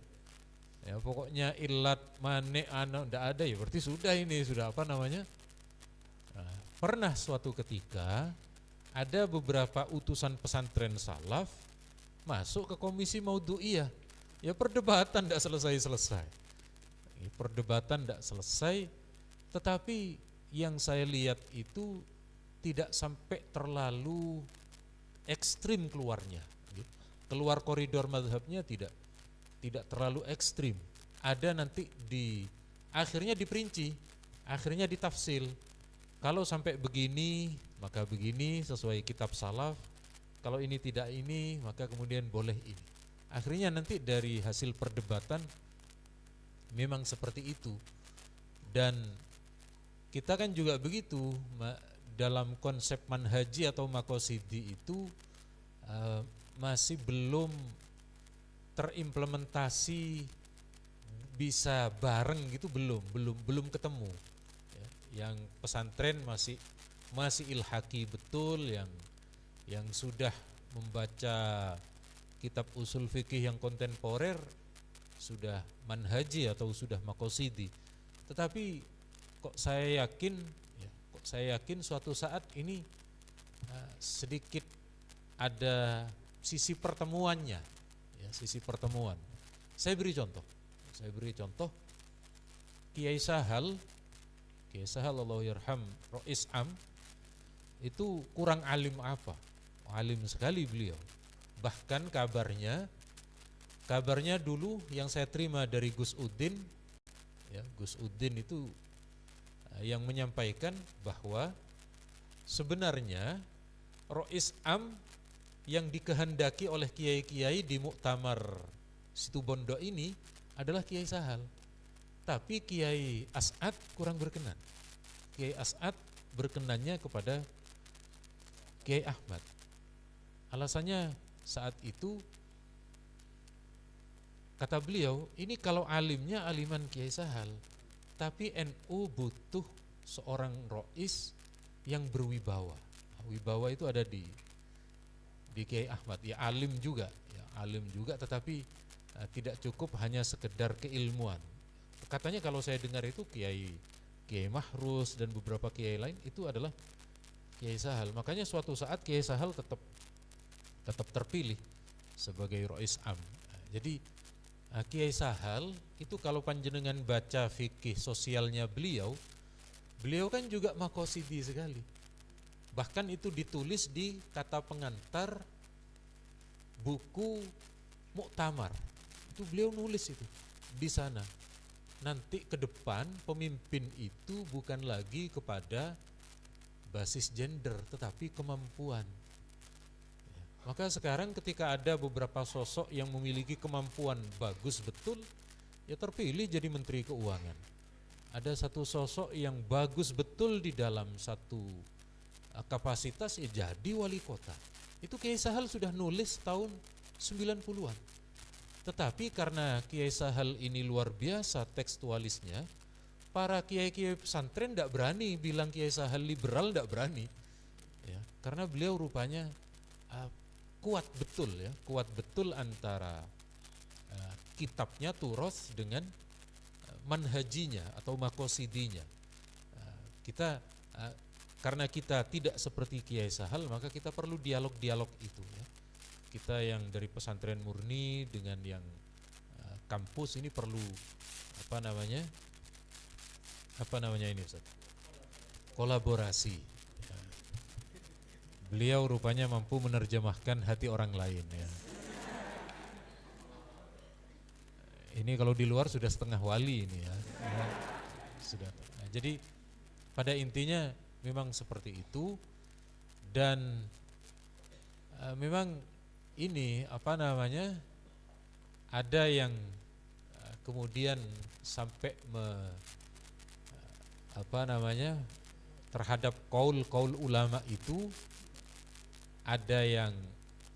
Ya pokoknya ilat mane enggak ada, ya berarti sudah ini sudah Nah, pernah suatu ketika ada beberapa utusan pesantren salaf masuk ke komisi Maudhu'iyah. Ya perdebatan enggak selesai-selesai. Perdebatan tidak selesai, tetapi yang saya lihat itu tidak sampai terlalu ekstrim keluarnya, keluar koridor mazhabnya tidak terlalu ekstrim. Ada nanti akhirnya diperinci Akhirnya ditafsil. Kalau sampai begini, maka begini sesuai kitab salaf. Kalau ini tidak ini, maka kemudian boleh ini. Akhirnya nanti dari hasil perdebatan memang seperti itu. Dan kita kan juga begitu, dalam konsep manhaji atau makosidi itu masih belum terimplementasi bisa bareng gitu, belum ketemu. Yang pesantren masih ilhaki betul, yang sudah membaca kitab usul fikih yang kontemporer sudah manhaji atau sudah makosidi. Tetapi kok saya yakin suatu saat ini sedikit ada sisi pertemuannya, ya, sisi pertemuan. Saya beri contoh Kiai Sahal Allahyarham Rois Am itu kurang alim apa? Alim sekali beliau. Bahkan kabarnya dulu yang saya terima dari Gus Udin, ya, Gus Udin itu yang menyampaikan bahwa sebenarnya Rois Am yang dikehendaki oleh kiai-kiai di Muktamar Situbondo ini adalah Kiai Sahal. Tapi Kiai As'ad kurang berkenan. Kiai As'ad berkenannya kepada Kiai Ahmad. Alasannya saat itu kata beliau, ini kalau alimnya aliman Kiai Sahal, tapi NU butuh seorang rois yang berwibawa. Wibawa itu ada di Kiai Ahmad, ya alim juga, tetapi tidak cukup hanya sekedar keilmuan. Katanya kalau saya dengar itu Kiai Mahrus dan beberapa kiai lain itu adalah Kiai Sahal. Makanya suatu saat Kiai Sahal tetap terpilih sebagai Rois Am. Jadi Kiai Sahal itu kalau panjenengan baca fikih sosialnya beliau kan juga makosidi sekali. Bahkan itu ditulis di kata pengantar buku Muktamar. Itu beliau nulis itu di sana. Nanti ke depan pemimpin itu bukan lagi kepada basis gender tetapi kemampuan. Maka sekarang ketika ada beberapa sosok yang memiliki kemampuan bagus betul, ya terpilih jadi Menteri Keuangan. Ada satu sosok yang bagus betul di dalam satu kapasitas, ya jadi wali kota. Itu Kiai Sahal sudah nulis tahun 90-an. Tetapi karena Kiai Sahal ini luar biasa tekstualisnya, para kiai-kiai pesantren tidak berani bilang Kiai Sahal liberal, tidak berani, ya, karena beliau rupanya kuat betul antara kitabnya Turos dengan manhajinya atau makosidinya. Karena kita tidak seperti Kiai Sahal, maka kita perlu dialog-dialog itu, ya. Kita yang dari pesantren murni dengan yang kampus ini perlu apa namanya ini Ustaz? Kolaborasi. Ya. Beliau rupanya mampu menerjemahkan hati orang lain, ya. Ini kalau di luar sudah setengah wali ini, ya. Sudah. Nah, jadi pada intinya memang seperti itu, dan memang ini ada yang kemudian sampai terhadap kaul ulama itu ada yang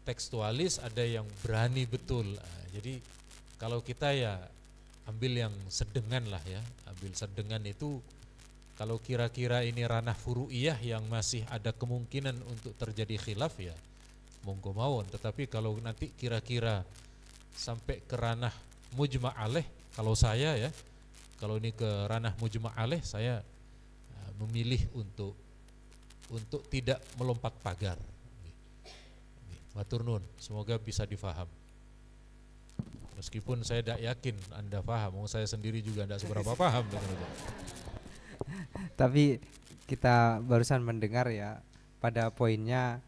tekstualis, ada yang berani betul. Jadi kalau kita ya ambil yang sedengan lah, ya, ambil sedengan itu kalau kira-kira ini ranah furu'iyah yang masih ada kemungkinan untuk terjadi khilaf, ya monggo mawon. Tetapi kalau nanti kira-kira sampai ke ranah mujma' alaih, kalau saya ya, kalau ini ke ranah mujma' alaih, saya memilih untuk tidak melompat pagar. Matur nuwun, semoga bisa difaham. Meskipun saya tidak yakin Anda paham, saya sendiri juga tidak seberapa paham dengan itu. Tapi kita barusan mendengar ya, pada poinnya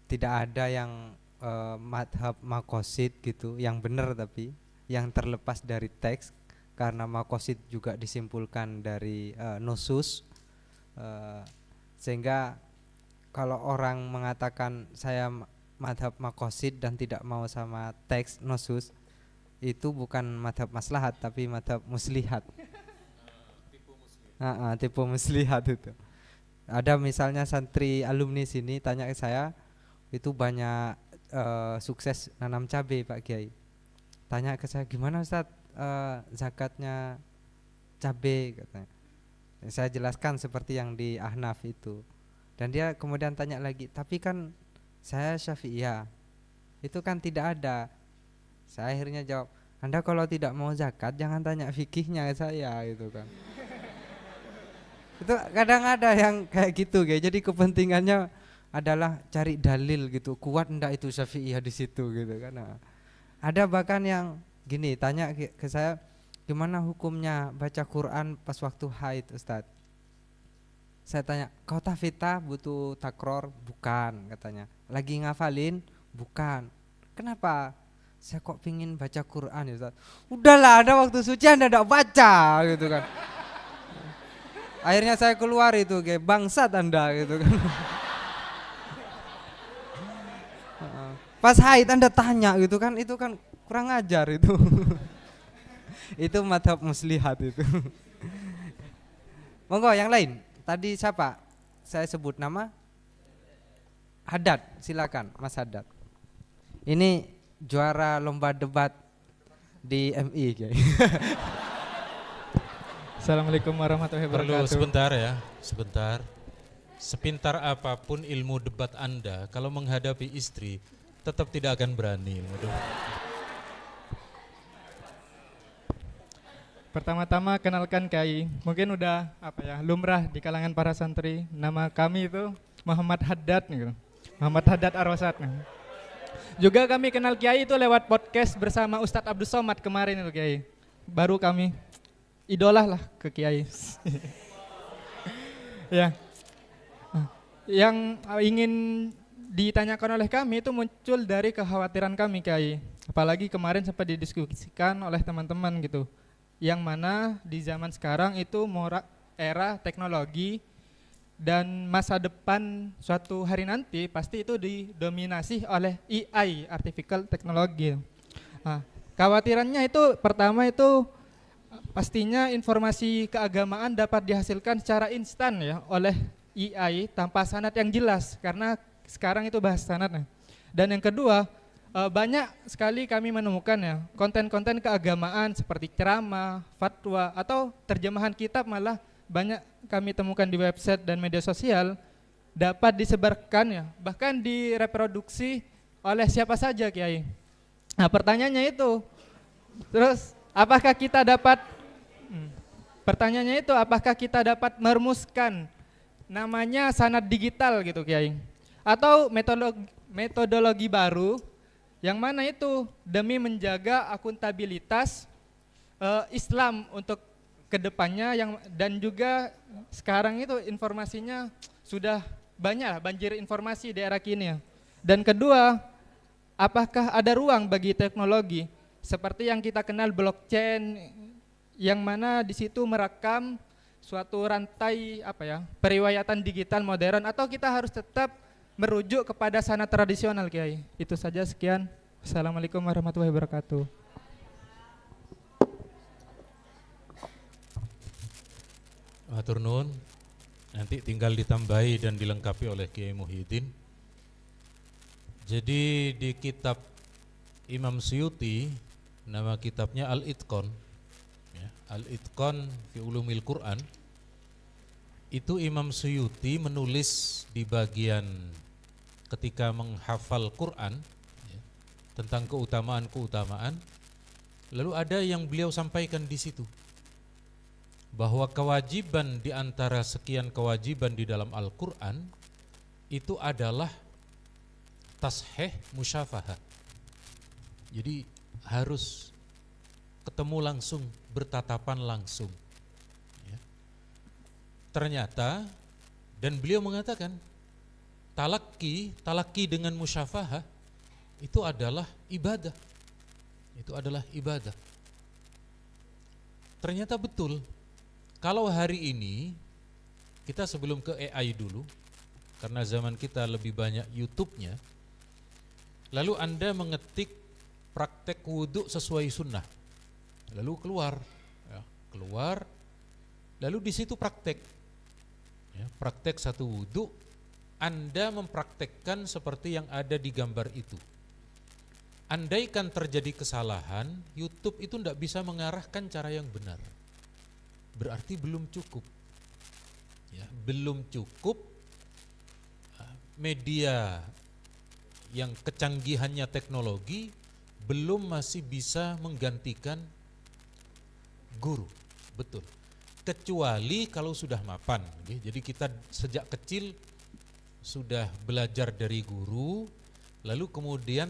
tidak ada yang madhab makosid gitu yang benar, tapi yang terlepas dari teks karena makosid juga disimpulkan dari nusus, sehingga kalau orang mengatakan saya madhab makosid dan tidak mau sama teks nusus, itu bukan madhab maslahat tapi madhab muslihat. Tipe muslihat itu. Ada misalnya santri alumni sini tanya ke saya, itu banyak sukses nanam cabai Pak Kiai. Tanya ke saya, gimana Ustaz zakatnya cabai katanya. Saya jelaskan seperti yang di Ahnaf itu. Dan dia kemudian tanya lagi, tapi kan saya Syafi'iyah, itu kan tidak ada. Saya akhirnya jawab, Anda kalau tidak mau zakat jangan tanya fikihnya saya gitu kan. Itu kadang ada yang kayak gitu guys. Jadi kepentingannya adalah cari dalil gitu, kuat ndak itu Syafi'iyah di situ gitu kan. Nah, ada bahkan yang gini tanya ke saya, gimana hukumnya baca Quran pas waktu haid Ustadz? Saya tanya, kau tafita butuh takror? Bukan katanya. Lagi ngafalin? Bukan. Kenapa? Saya kok pingin baca Quran ya Ustadz. Udahlah, ada waktu suci Anda ndak baca gitu kan. Akhirnya saya keluar itu kayak bangsat Anda gitu kan. Pas haid Anda tanya gitu kan, itu kan kurang ajar itu. Itu madhab muslihat itu. Monggo yang lain. Tadi siapa? Saya sebut nama Haddad, silakan Mas Haddad. Ini juara lomba debat di MI kayak. Assalamualaikum warahmatullahi wabarakatuh. Perlu sebentar ya, sebentar. Sepintar apapun ilmu debat Anda, kalau menghadapi istri tetap tidak akan berani. Pertama-tama kenalkan Kiai, mungkin udah lumrah di kalangan para santri. Nama kami itu Muhammad Haddad gitu. Muhammad Haddad Arwasat. Juga kami kenal Kiai itu lewat podcast bersama Ustadz Abdus Somad kemarin itu Kiai. Baru kami idola lah ke Kiai. Ya. Yang ingin ditanyakan oleh kami itu muncul dari kekhawatiran kami Kiai. Apalagi kemarin sempat didiskusikan oleh teman-teman gitu. Yang mana di zaman sekarang itu era teknologi dan masa depan suatu hari nanti pasti itu didominasi oleh AI, artificial technology. Nah, khawatirannya itu pertama itu pastinya informasi keagamaan dapat dihasilkan secara instan ya oleh AI tanpa sanad yang jelas karena sekarang itu bahas sanad. Dan yang kedua, banyak sekali kami menemukan ya konten-konten keagamaan seperti ceramah, fatwa atau terjemahan kitab malah banyak kami temukan di website dan media sosial dapat disebarkan ya bahkan direproduksi oleh siapa saja Kiai. Nah, pertanyaannya itu terus apakah kita dapat merumuskan namanya sanad digital gitu Kiai atau metodologi baru yang mana itu demi menjaga akuntabilitas Islam untuk kedepannya dan juga sekarang itu informasinya sudah banyak banjir informasi di era kini ya. Dan kedua, apakah ada ruang bagi teknologi seperti yang kita kenal blockchain yang mana di situ merekam suatu rantai periwayatan digital modern atau kita harus tetap merujuk kepada sanad tradisional Kiai. Itu saja, sekian. Assalamualaikum warahmatullahi wabarakatuh. Matur nuwun. Nanti tinggal ditambahi dan dilengkapi oleh Kiai Muhyiddin. Jadi di kitab Imam Suyuti, nama kitabnya Al-Itqan ya, Al-Itqan fi Ulumil Quran. Itu Imam Suyuti menulis di bagian ketika menghafal Quran ya, tentang keutamaan-keutamaan. Lalu ada yang beliau sampaikan di situ bahwa kewajiban di antara sekian kewajiban di dalam Al-Quran itu adalah tasheh musyafahah. Jadi harus ketemu langsung, bertatapan langsung ya. Ternyata dan beliau mengatakan talaki dengan musyafahah itu adalah ibadah. Itu adalah ibadah. ternyata betul. Kalau hari ini, kita sebelum ke AI dulu, karena zaman kita lebih banyak YouTube-nya, lalu Anda mengetik praktek wudhu sesuai sunnah, lalu keluar, lalu di situ praktek, praktek satu wudhu, Anda mempraktekkan seperti yang ada di gambar itu. Andaikan terjadi kesalahan, YouTube itu tidak bisa mengarahkan cara yang benar. Berarti belum cukup. Belum cukup media yang kecanggihannya teknologi belum masih bisa menggantikan guru. Betul. Kecuali kalau sudah mapan. Jadi kita sejak kecil sudah belajar dari guru, lalu kemudian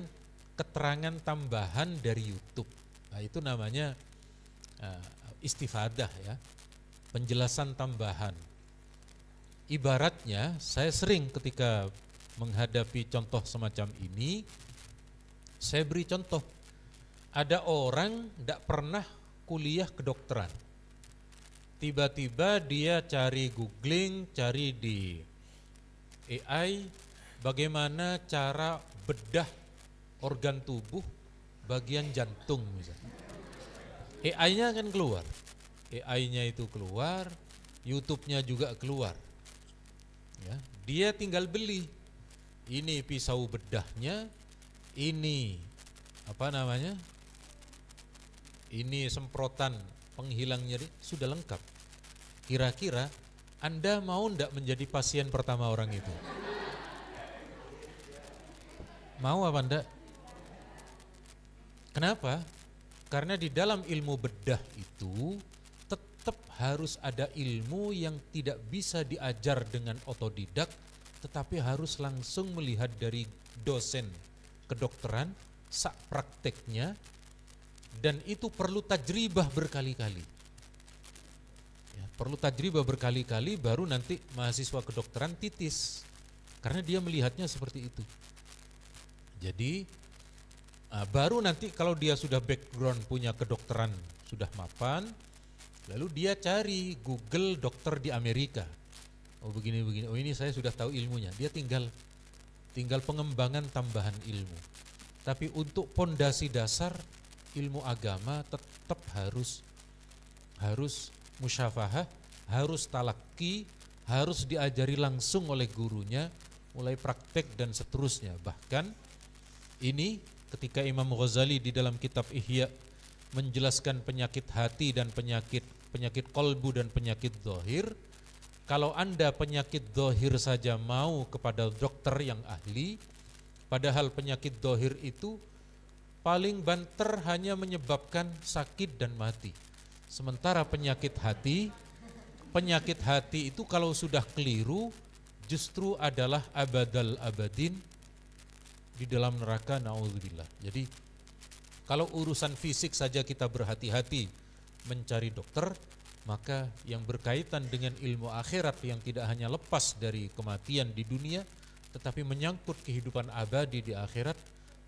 keterangan tambahan dari YouTube. Nah, itu namanya istifadah, penjelasan tambahan. Ibaratnya saya sering ketika menghadapi contoh semacam ini, saya beri contoh. Ada orang tidak pernah kuliah kedokteran, tiba-tiba dia cari googling, cari di AI bagaimana cara bedah organ tubuh bagian jantung misalnya. AI-nya akan keluar, AI-nya itu keluar, YouTube-nya juga keluar. Dia tinggal beli. Ini pisau bedahnya, ini ini semprotan penghilang nyeri, sudah lengkap. Kira-kira Anda mau ndak menjadi pasien pertama orang itu? Mau apa ndak? Kenapa? Karena di dalam ilmu bedah itu tetap harus ada ilmu yang tidak bisa diajar dengan otodidak, tetapi harus langsung melihat dari dosen kedokteran, sak prakteknya, dan itu perlu tajribah berkali-kali. Perlu tajribah berkali-kali baru nanti mahasiswa kedokteran titis, karena dia melihatnya seperti itu. Jadi baru nanti kalau dia sudah background punya kedokteran, sudah mapan, lalu dia cari Google dokter di Amerika. Oh begini-begini, oh ini saya sudah tahu ilmunya. Dia tinggal pengembangan tambahan ilmu. Tapi untuk pondasi dasar ilmu agama tetap harus musyafahah, harus talaki, harus diajari langsung oleh gurunya, mulai praktek dan seterusnya. Bahkan ini ketika Imam Ghazali di dalam kitab Ihya menjelaskan penyakit hati dan penyakit kolbu dan penyakit zahir, kalau Anda penyakit zahir saja mau kepada dokter yang ahli, padahal penyakit zahir itu paling banter hanya menyebabkan sakit dan mati. Sementara penyakit hati itu kalau sudah keliru justru adalah abadal abadin di dalam neraka, naudzubillah. Jadi kalau urusan fisik saja kita berhati-hati mencari dokter, maka yang berkaitan dengan ilmu akhirat yang tidak hanya lepas dari kematian di dunia tetapi menyangkut kehidupan abadi di akhirat,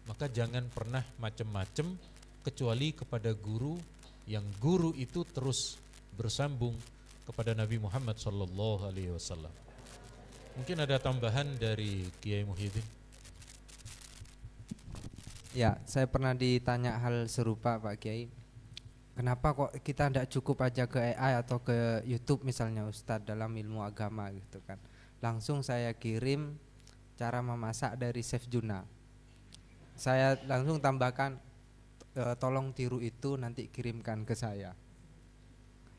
maka jangan pernah macam-macam kecuali kepada guru yang guru itu terus bersambung kepada Nabi Muhammad SAW. Mungkin ada tambahan dari Kiai Muhyiddin. Ya, saya pernah ditanya hal serupa Pak Kiai. Kenapa kok kita tidak cukup aja ke AI atau ke YouTube misalnya Ustadz dalam ilmu agama gitu kan. Langsung saya kirim cara memasak dari Chef Juna. Saya langsung tambahkan tolong tiru itu nanti kirimkan ke saya.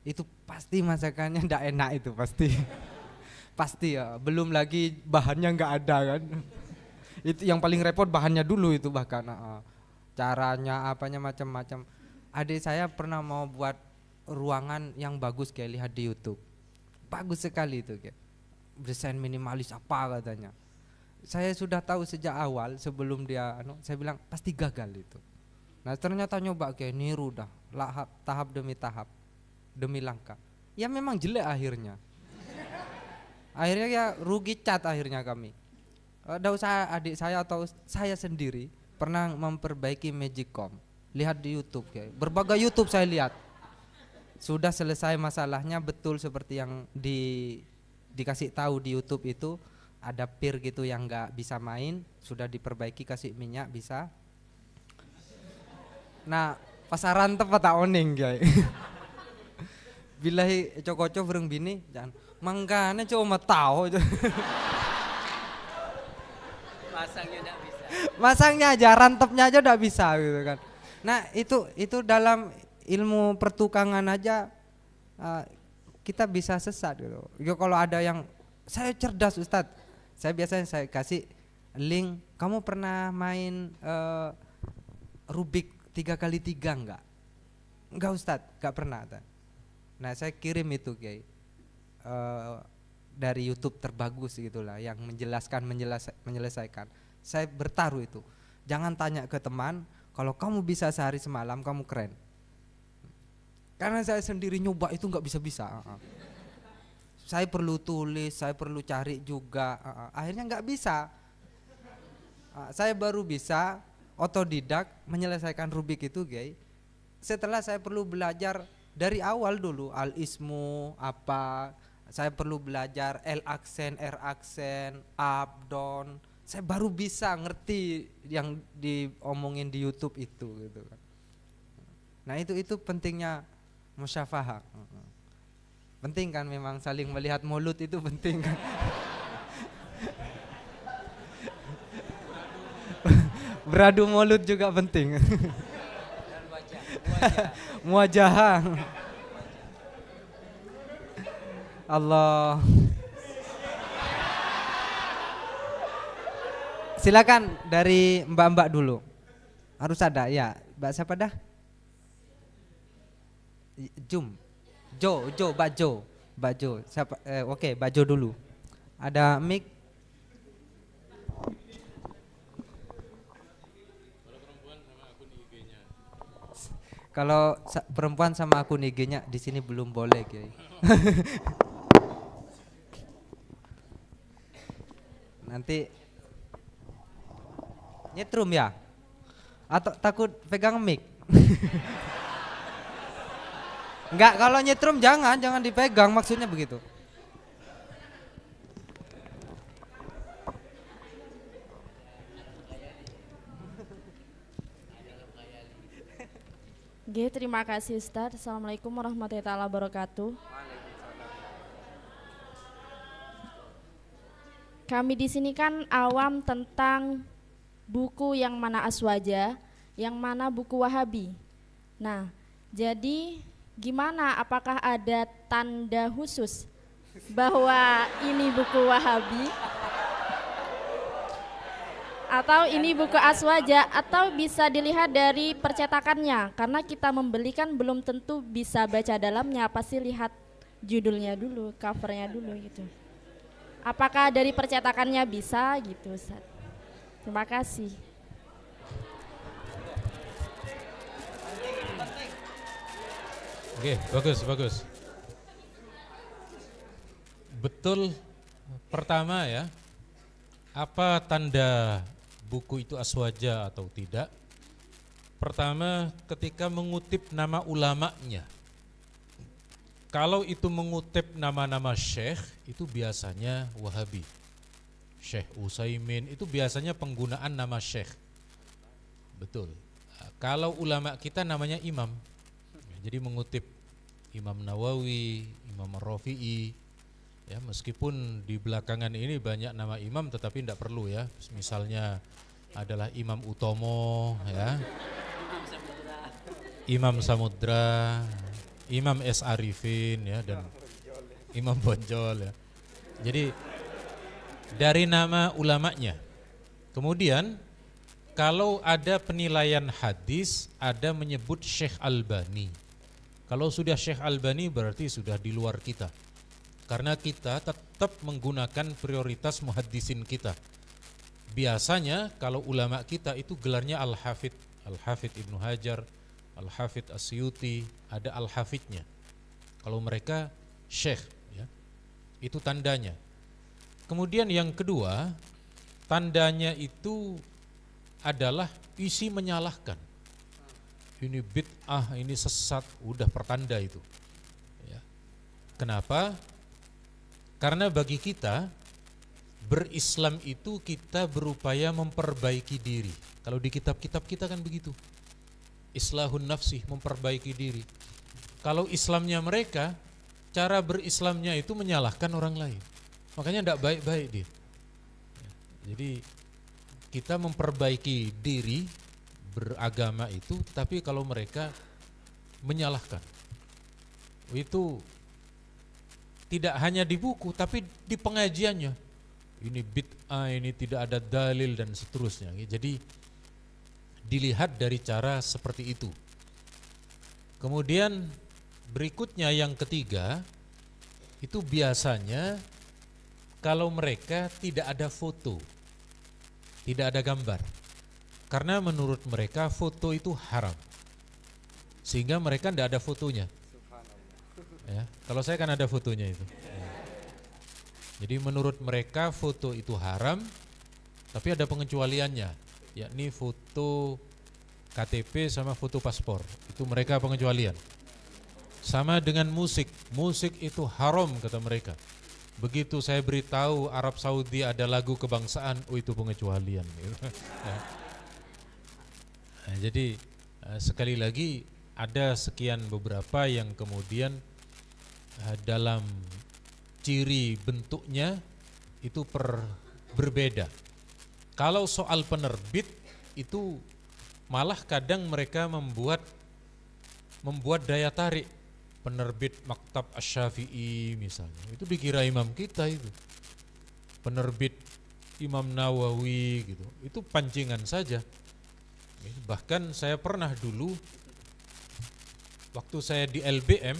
Itu pasti masakannya tidak enak itu pasti. Pasti ya, belum lagi bahannya nggak ada kan. Itu yang paling repot bahannya dulu itu bahkan caranya apanya macam-macam. Adik saya pernah mau buat ruangan yang bagus kayak lihat di YouTube. Bagus sekali itu kayak. Desain minimalis apa katanya. Saya sudah tahu sejak awal sebelum dia saya bilang pasti gagal itu. Nah ternyata nyoba kayak niru dah tahap demi tahap demi langkah. Ya memang jelek akhirnya. Akhirnya ya rugi cat akhirnya kami. Tidak usah adik saya atau saya sendiri pernah memperbaiki Magicom. Lihat di YouTube kayak berbagai YouTube saya lihat. sudah selesai masalahnya betul seperti yang dikasih tahu di YouTube itu, ada peer gitu yang nggak bisa main, sudah diperbaiki kasih minyak bisa. Nah pasaran tempat tak oning guys. Bilahi coko-coko bereng bini jangan manggane cuma tahu. Masangnya aja, rantepnya aja udah bisa gitu kan. Nah itu dalam ilmu pertukangan aja kita bisa sesat gitu. Ya, kalau ada yang saya cerdas Ustadz, saya biasanya saya kasih link, kamu pernah main Rubik 3x3 enggak? Enggak Ustadz, enggak pernah. Nah saya kirim itu Kiai dari YouTube terbagus gitulah yang menyelesaikan. Saya bertaruh itu. Jangan tanya ke teman, kalau kamu bisa sehari semalam kamu keren. Karena saya sendiri nyoba itu nggak bisa-bisa. Saya perlu tulis, saya perlu cari juga. Akhirnya nggak bisa. Saya baru bisa otodidak menyelesaikan Rubik itu, guys. Setelah saya perlu belajar dari awal dulu, al-ismu apa. Saya perlu belajar L-aksen, R-aksen, up, down. Saya baru bisa ngerti yang diomongin di YouTube itu gitu kan. Nah itu pentingnya musyafahah. Penting kan memang saling melihat mulut itu penting kan. Beradu mulut juga penting. Muwajah. Allah. Silakan dari mbak-mbak dulu. Harus ada ya. Mbak siapa dah? Mbak Jo. Siapa? Oke, Mbak Jo dulu. Ada mic. Kalau perempuan sama akun IG-nya di sini belum boleh, Kiai. Nanti nyetrum ya? Atau takut pegang mic? Enggak, kalau nyetrum jangan dipegang, maksudnya begitu. Oke, terima kasih Ustadz. Assalamualaikum warahmatullahi wabarakatuh. Kami di sini kan awam tentang buku yang mana Aswaja, yang mana buku Wahabi. Nah, jadi gimana, apakah ada tanda khusus bahwa ini buku Wahabi atau ini buku Aswaja, atau bisa dilihat dari percetakannya? Karena kita membeli kan belum tentu bisa baca dalamnya, pasti lihat judulnya dulu, covernya dulu gitu. Apakah dari percetakannya bisa gitu, Ustaz? Terima kasih. Oke, bagus. Betul, pertama ya, apa tanda buku itu Aswaja atau tidak? Pertama, ketika mengutip nama ulamanya. Kalau itu mengutip nama-nama syekh, itu biasanya Wahabi. Syekh Utsaimin itu biasanya penggunaan nama syekh. Betul. Kalau ulama kita namanya imam. Jadi mengutip Imam Nawawi, Imam Rafi'i, ya meskipun di belakangan ini banyak nama imam tetapi tidak perlu ya. Misalnya adalah Imam Utomo, ya, Imam Samudra, Imam S. Arifin, ya, dan Imam Bonjol, ya. Jadi dari nama ulamanya. Kemudian kalau ada penilaian hadis, ada menyebut Syekh Albani. Kalau sudah Syekh Albani berarti sudah di luar kita. Karena kita tetap menggunakan prioritas muhaddisin kita. Biasanya kalau ulama kita itu gelarnya Al-Hafidh, Al-Hafidh Ibnu Hajar, Al-Hafidh Asyuti, ada Al-Hafidhnya. Kalau mereka Syekh, ya, itu tandanya. Kemudian yang kedua, tandanya itu adalah isi menyalahkan. Ini bid'ah, ini sesat, udah pertanda itu. Kenapa? Karena bagi kita berislam itu kita berupaya memperbaiki diri. Kalau di kitab-kitab kita kan begitu. Islahun nafsi, memperbaiki diri. Kalau Islamnya mereka, cara berislamnya itu menyalahkan orang lain. Makanya tidak baik-baik dia. Jadi kita memperbaiki diri beragama itu, tapi kalau mereka menyalahkan, itu tidak hanya di buku, tapi di pengajiannya. Ini bid'ah, ini tidak ada dalil dan seterusnya. Jadi dilihat dari cara seperti itu. Kemudian berikutnya yang ketiga, itu biasanya kalau mereka tidak ada foto, tidak ada gambar. Karena menurut mereka foto itu haram. Sehingga mereka tidak ada fotonya. Ya, kalau saya kan ada fotonya itu. Jadi menurut mereka foto itu haram, tapi ada pengecualiannya, yakni foto KTP sama foto paspor. Itu mereka pengecualian. Sama dengan musik, musik itu haram kata mereka. Begitu saya beritahu Arab Saudi ada lagu kebangsaan, oh itu pengecualian. Nah, jadi sekali lagi ada sekian beberapa yang kemudian dalam ciri bentuknya itu berbeda. Kalau soal penerbit itu malah kadang mereka membuat daya tarik. Penerbit Maktab Asy-Syafi'i misalnya, itu dikira imam kita itu. Penerbit Imam Nawawi gitu, itu pancingan saja. Bahkan saya pernah dulu waktu saya di LBM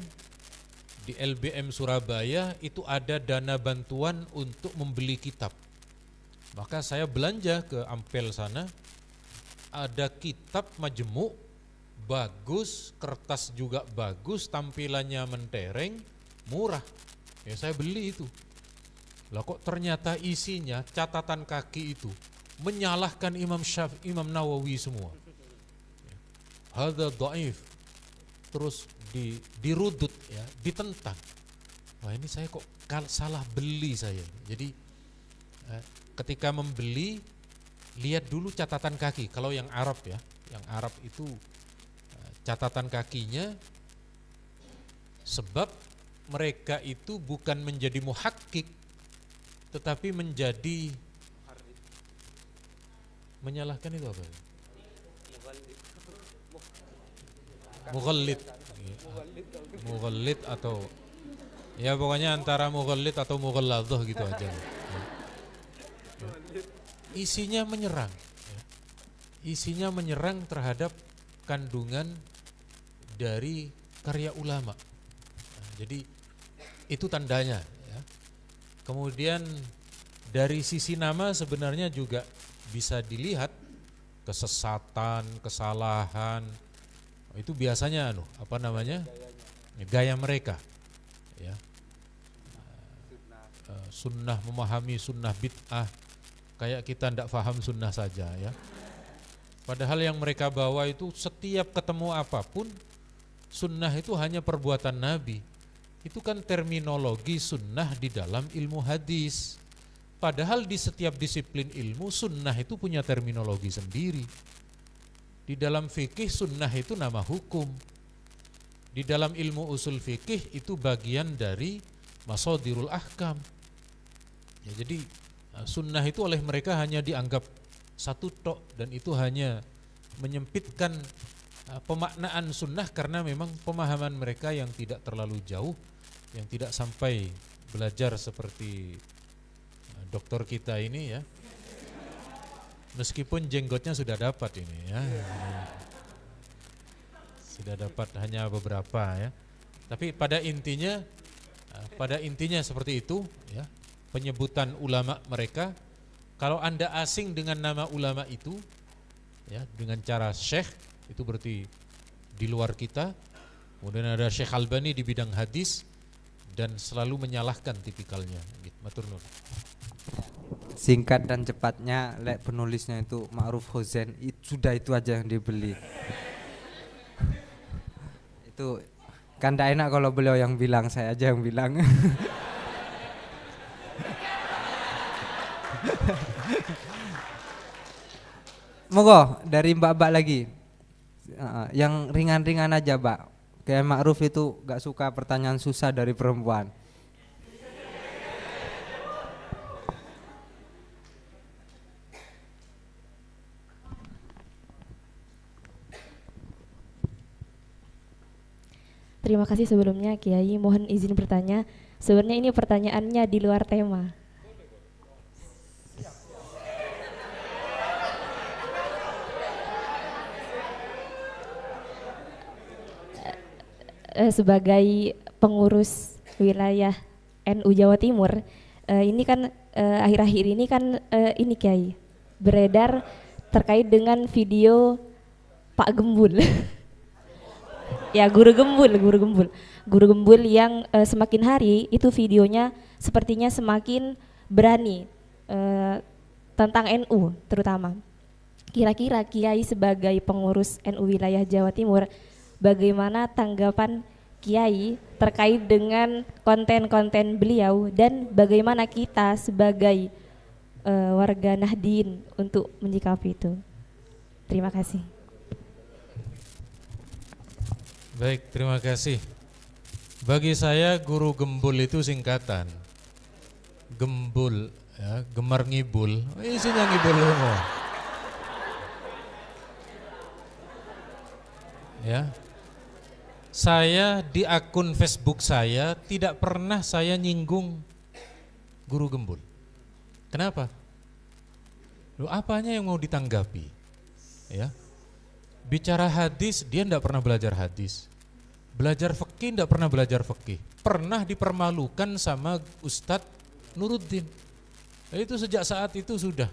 Surabaya itu ada dana bantuan untuk membeli kitab. Maka saya belanja ke Ampel sana, ada kitab majmu' bagus, kertas juga bagus, tampilannya mentereng, murah. Ya saya beli itu. Lah kok ternyata isinya catatan kaki itu menyalahkan Imam Nawawi semua. Hadza dhaif. Terus dirudut ya, ditentang. Wah ini saya kok salah beli saya. Jadi ketika membeli lihat dulu catatan kaki. Kalau yang Arab ya, yang Arab itu catatan kakinya, sebab mereka itu bukan menjadi muhakkik tetapi menjadi menyalahkan itu apa? Mughallid atau ya pokoknya antara mughallid atau mughalladhah gitu aja. Isinya menyerang. Isinya menyerang terhadap kandungan dari karya ulama. Nah, jadi itu tandanya ya. Kemudian dari sisi nama sebenarnya juga bisa dilihat kesesatan, kesalahan. Itu biasanya gaya mereka ya. Sunnah, memahami sunnah bid'ah kayak kita tidak paham sunnah saja ya. Padahal yang mereka bawa itu setiap ketemu apapun, sunnah itu hanya perbuatan Nabi. Itu kan terminologi sunnah di dalam ilmu hadis. Padahal di setiap disiplin ilmu, sunnah itu punya terminologi sendiri. Di dalam fikih, sunnah itu nama hukum. Di dalam ilmu usul fikih, itu bagian dari masadirul ahkam. Ya, jadi sunnah itu oleh mereka hanya dianggap satu tok, dan itu hanya menyempitkan pemaknaan sunnah karena memang pemahaman mereka yang tidak terlalu jauh, yang tidak sampai belajar seperti dokter kita ini ya. Meskipun jenggotnya sudah dapat ini ya, sudah dapat hanya beberapa ya. Tapi pada intinya seperti itu ya, penyebutan ulama mereka. Kalau Anda asing dengan nama ulama itu ya, dengan cara syekh, itu berarti di luar kita. Kemudian ada Syekh Albani di bidang hadis dan selalu menyalahkan tipikalnya gitu. Matur nuwun. Singkat dan cepatnya, penulisnya itu Ma'ruf Hussein, sudah itu aja yang dibeli. Itu Kan tidak enak kalau beliau yang bilang, saya aja yang bilang. Monggo dari mbak-mbak lagi. Yang ringan-ringan aja, Mbak. Kayak Ma'ruf itu gak suka pertanyaan susah dari perempuan. Terima kasih sebelumnya Kiai, mohon izin bertanya. Sebenarnya ini pertanyaannya di luar tema. Sebagai pengurus wilayah NU Jawa Timur, ini kan akhir-akhir ini kan ini Kiai beredar terkait dengan video Pak Gembul. Ya, guru gembul yang semakin hari itu videonya sepertinya semakin berani tentang NU terutama. Kira-kira Kiai sebagai pengurus NU wilayah Jawa Timur, bagaimana tanggapan Kiai terkait dengan konten-konten beliau dan bagaimana kita sebagai warga Nahdien untuk menyikapi itu? Terima kasih. Baik, terima kasih. Bagi saya guru gembul itu singkatan. Gembul, ya, gemar ngibul, isinya ngibul semua. Ya, saya di akun Facebook saya tidak pernah saya nyinggung guru gembul. Kenapa? Loh, apanya yang mau ditanggapi? Ya, bicara hadis dia tidak pernah belajar hadis. Belajar fikih tidak pernah belajar fikih. Pernah dipermalukan sama Ustadz Nuruddin. Nah, itu sejak saat itu sudah.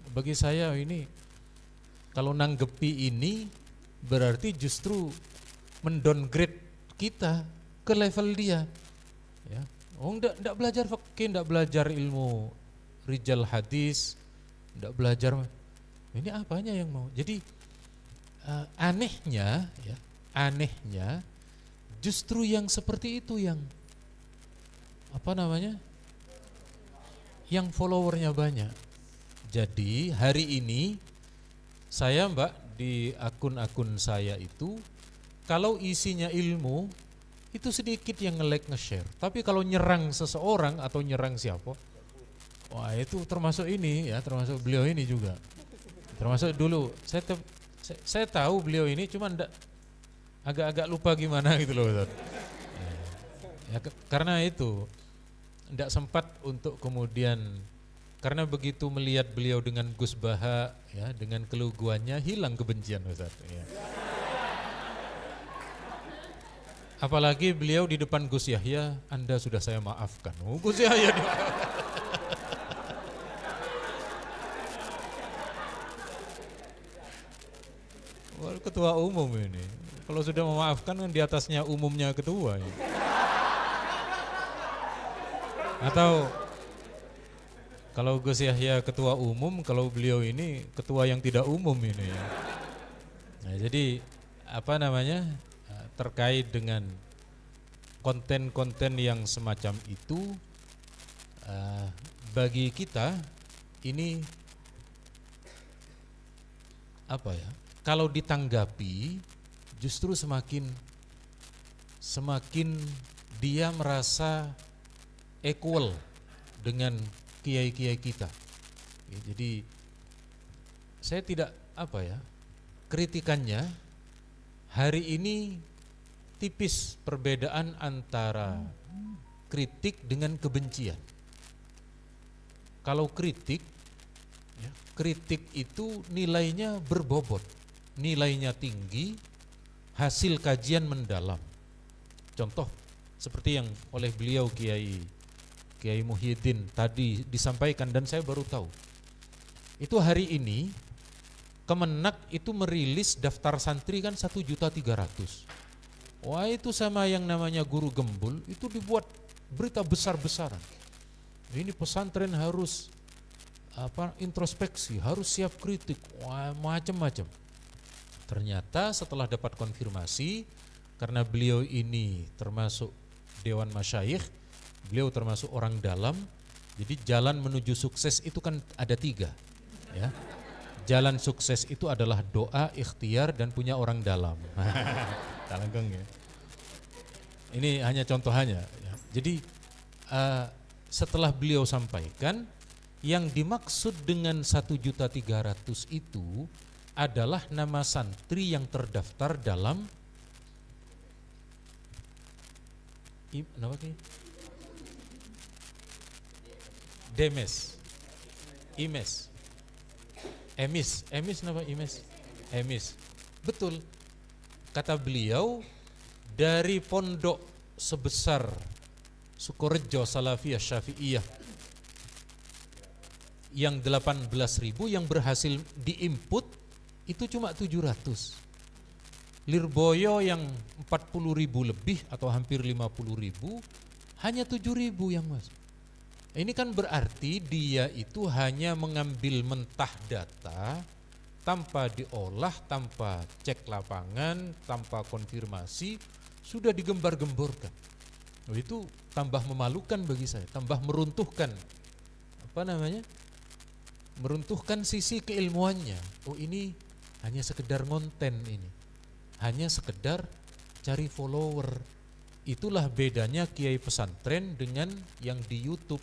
Bagi saya ini kalau nanggepi ini berarti justru mendowngrade kita ke level dia. Ya. Oh, enggak belajar fikih, enggak belajar ilmu rijal hadis, enggak belajar. Ini apanya yang mau? Jadi anehnya justru yang seperti itu yang yang followernya banyak. Jadi hari ini saya Mbak di akun-akun saya itu kalau isinya ilmu itu sedikit yang nge-like nge-share. Tapi kalau nyerang seseorang atau nyerang siapa, wah itu termasuk ini ya, termasuk beliau ini juga. Termasuk dulu saya tahu beliau ini cuma agak-agak lupa gimana gitu loh Ustaz. Ya, karena itu tidak sempat untuk kemudian, karena begitu melihat beliau dengan Gus Baha ya, dengan keluguannya hilang kebencian Ustaz ya. Apalagi beliau di depan Gus Yahya, Anda sudah saya maafkan. Oh, Gus Yahya ketua umum ini. Kalau sudah memaafkan kan di atasnya umumnya ketua ya. Atau kalau Gus Yahya ketua umum, kalau beliau ini ketua yang tidak umum ini ya. Nah, jadi terkait dengan konten-konten yang semacam itu bagi kita ini kalau ditanggapi justru semakin dia merasa equal dengan kiai-kiai kita. Ya, jadi saya tidak kritikannya hari ini tipis perbedaan antara kritik dengan kebencian. Kalau kritik itu nilainya berbobot, nilainya tinggi, hasil kajian mendalam. Contoh seperti yang oleh beliau Kiai Muhyiddin tadi disampaikan dan saya baru tahu. Itu hari ini Kemenak itu merilis daftar santri kan 1.300.000. Wah, itu sama yang namanya guru gembul itu dibuat berita besar-besaran. Ini pesantren harus introspeksi, harus siap kritik, wah macam-macam. Ternyata setelah dapat konfirmasi karena beliau ini termasuk Dewan Masyayikh, beliau termasuk orang dalam, jadi jalan menuju sukses itu kan ada 3 ya. Jalan sukses itu adalah doa, ikhtiar, dan punya orang dalam. Talangkeng ya. Ini hanya contohannya ya. Jadi setelah beliau sampaikan, yang dimaksud dengan 1.300.000 itu adalah nama santri yang terdaftar dalam Demes, Imes, Emis nama Imes, Emis. Betul. Kata beliau, dari pondok sebesar Sukorejo Salafiyah Syafi'iyah yang 18.000 yang berhasil diinput itu cuma 700. Lirboyo yang 40.000 lebih atau hampir 50.000 hanya 7.000 yang masuk. Ini kan berarti dia itu hanya mengambil mentah data tanpa diolah, tanpa cek lapangan, tanpa konfirmasi, sudah digembar-gemborkan. Itu tambah memalukan bagi saya, tambah meruntuhkan meruntuhkan sisi keilmuannya. Oh, ini hanya sekedar ngonten ini. Hanya sekedar cari follower. Itulah bedanya kiai pesantren dengan yang di YouTube.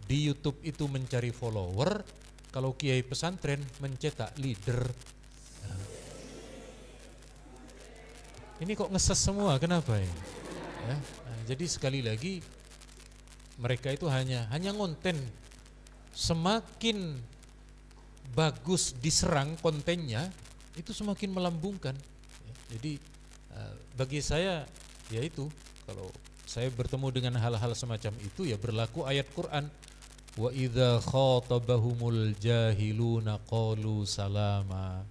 Di YouTube itu mencari follower, kalau kiai pesantren mencetak leader. Ini kok ngeses semua, kenapa ini? Ya, jadi sekali lagi mereka itu hanya ngonten. Semakin bagus diserang kontennya, itu semakin melambungkan. Jadi bagi saya ya itu, kalau saya bertemu dengan hal-hal semacam itu ya berlaku ayat Quran, wa idza khatabahumul jahiluna qalu salama.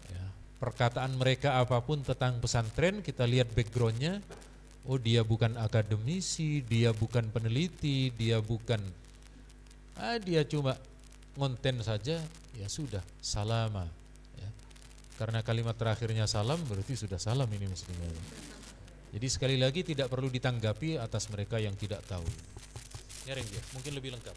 Ya, perkataan mereka apapun tentang pesantren, kita lihat backgroundnya. Oh, dia bukan akademisi, dia bukan peneliti, dia bukan dia cuma ngonten saja, ya sudah salama ya. Karena kalimat terakhirnya salam berarti sudah salam ini muslimnya. Jadi sekali lagi tidak perlu ditanggapi atas mereka yang tidak tahu. Ya Renggi, mungkin lebih lengkap.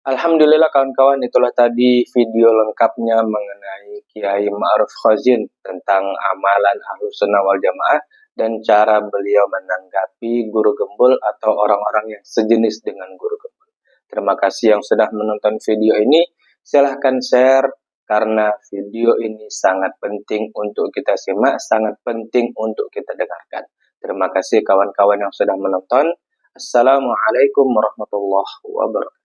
Alhamdulillah kawan-kawan, itulah tadi video lengkapnya mengenai Kiai Ma'ruf Khazin tentang amalan Ahlus Sunnah wal Jamaah dan cara beliau menanggapi guru gembul atau orang-orang yang sejenis dengan guru gembul. Terima kasih yang sudah menonton video ini. Silahkan share karena video ini sangat penting untuk kita simak, sangat penting untuk kita dengarkan. Terima kasih kawan-kawan yang sudah menonton. Assalamualaikum warahmatullahi wabarakatuh.